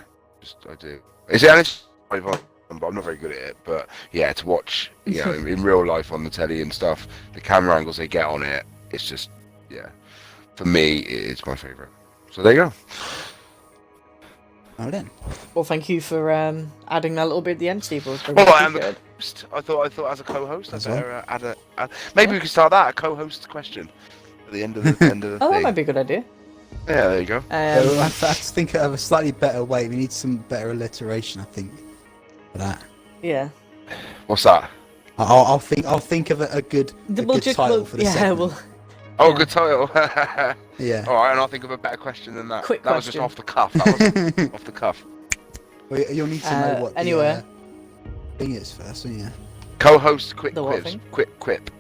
I do. It's but I'm not very good at it. But yeah, to watch, in real life on the telly and stuff, the camera angles they get on it, it's just, for me, it's my favourite. So there you go. Oh, then. Well, thank you for adding that little bit at the end, Steve. Well, I am the host. I thought as a co-host, I'd better add maybe we could start that, a co-host question at the end of the thing. That might be a good idea. Yeah, there you go. I have to think of a slightly better way. We need some better alliteration, I think, for that. Yeah. What's that? I'll think of a good title for the segment. Good title. Yeah. All right, and I'll think of a better question than that. Quick that question. was just off the cuff. That was off the cuff. Well, you'll need to know what anyway. the thing is first, won't you? Co-host quick The what quiz. thing? Quick quip.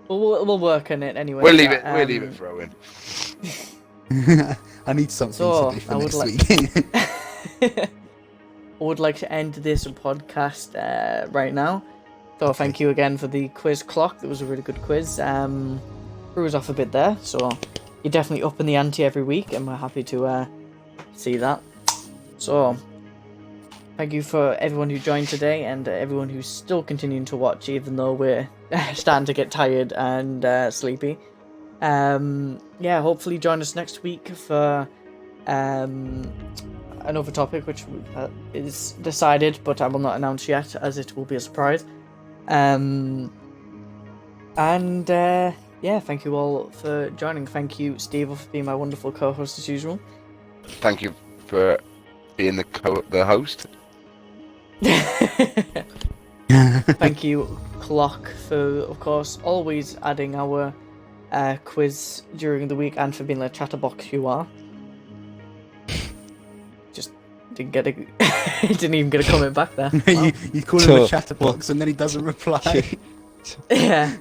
We'll work on it anyway. We'll leave it for Owen. I need something So, to do for I would next week. I would like to end this podcast right now. So thank you again for the quiz clock. That was a really good quiz. Threw us off a bit there, so you're definitely up in the ante every week, and we're happy to see that. So thank you for everyone who joined today, and everyone who's still continuing to watch, even though we're starting to get tired and sleepy. Hopefully join us next week for another topic, which is decided, but I will not announce yet, as it will be a surprise. Thank you all for joining. Thank you, Steve, for being my wonderful co-host as usual. Thank you for being the host. Thank you, Clock, for, of course, always adding our quiz during the week, and for being the chatterbox you are. Just didn't even get a comment back there. Wow. you call him a chatterbox and then he doesn't reply. Yeah.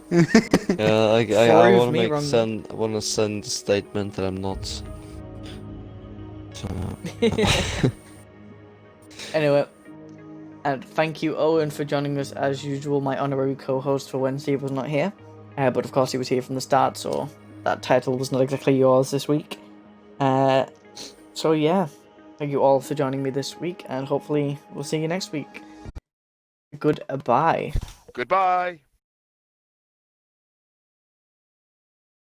I want to send a statement that I'm not. So. Anyway, and thank you, Owen, for joining us as usual, my honorary co-host for when Steve was not here. But of course, he was here from the start, so that title was not exactly yours this week. So yeah, thank you all for joining me this week, and hopefully we'll see you next week. Goodbye. Goodbye.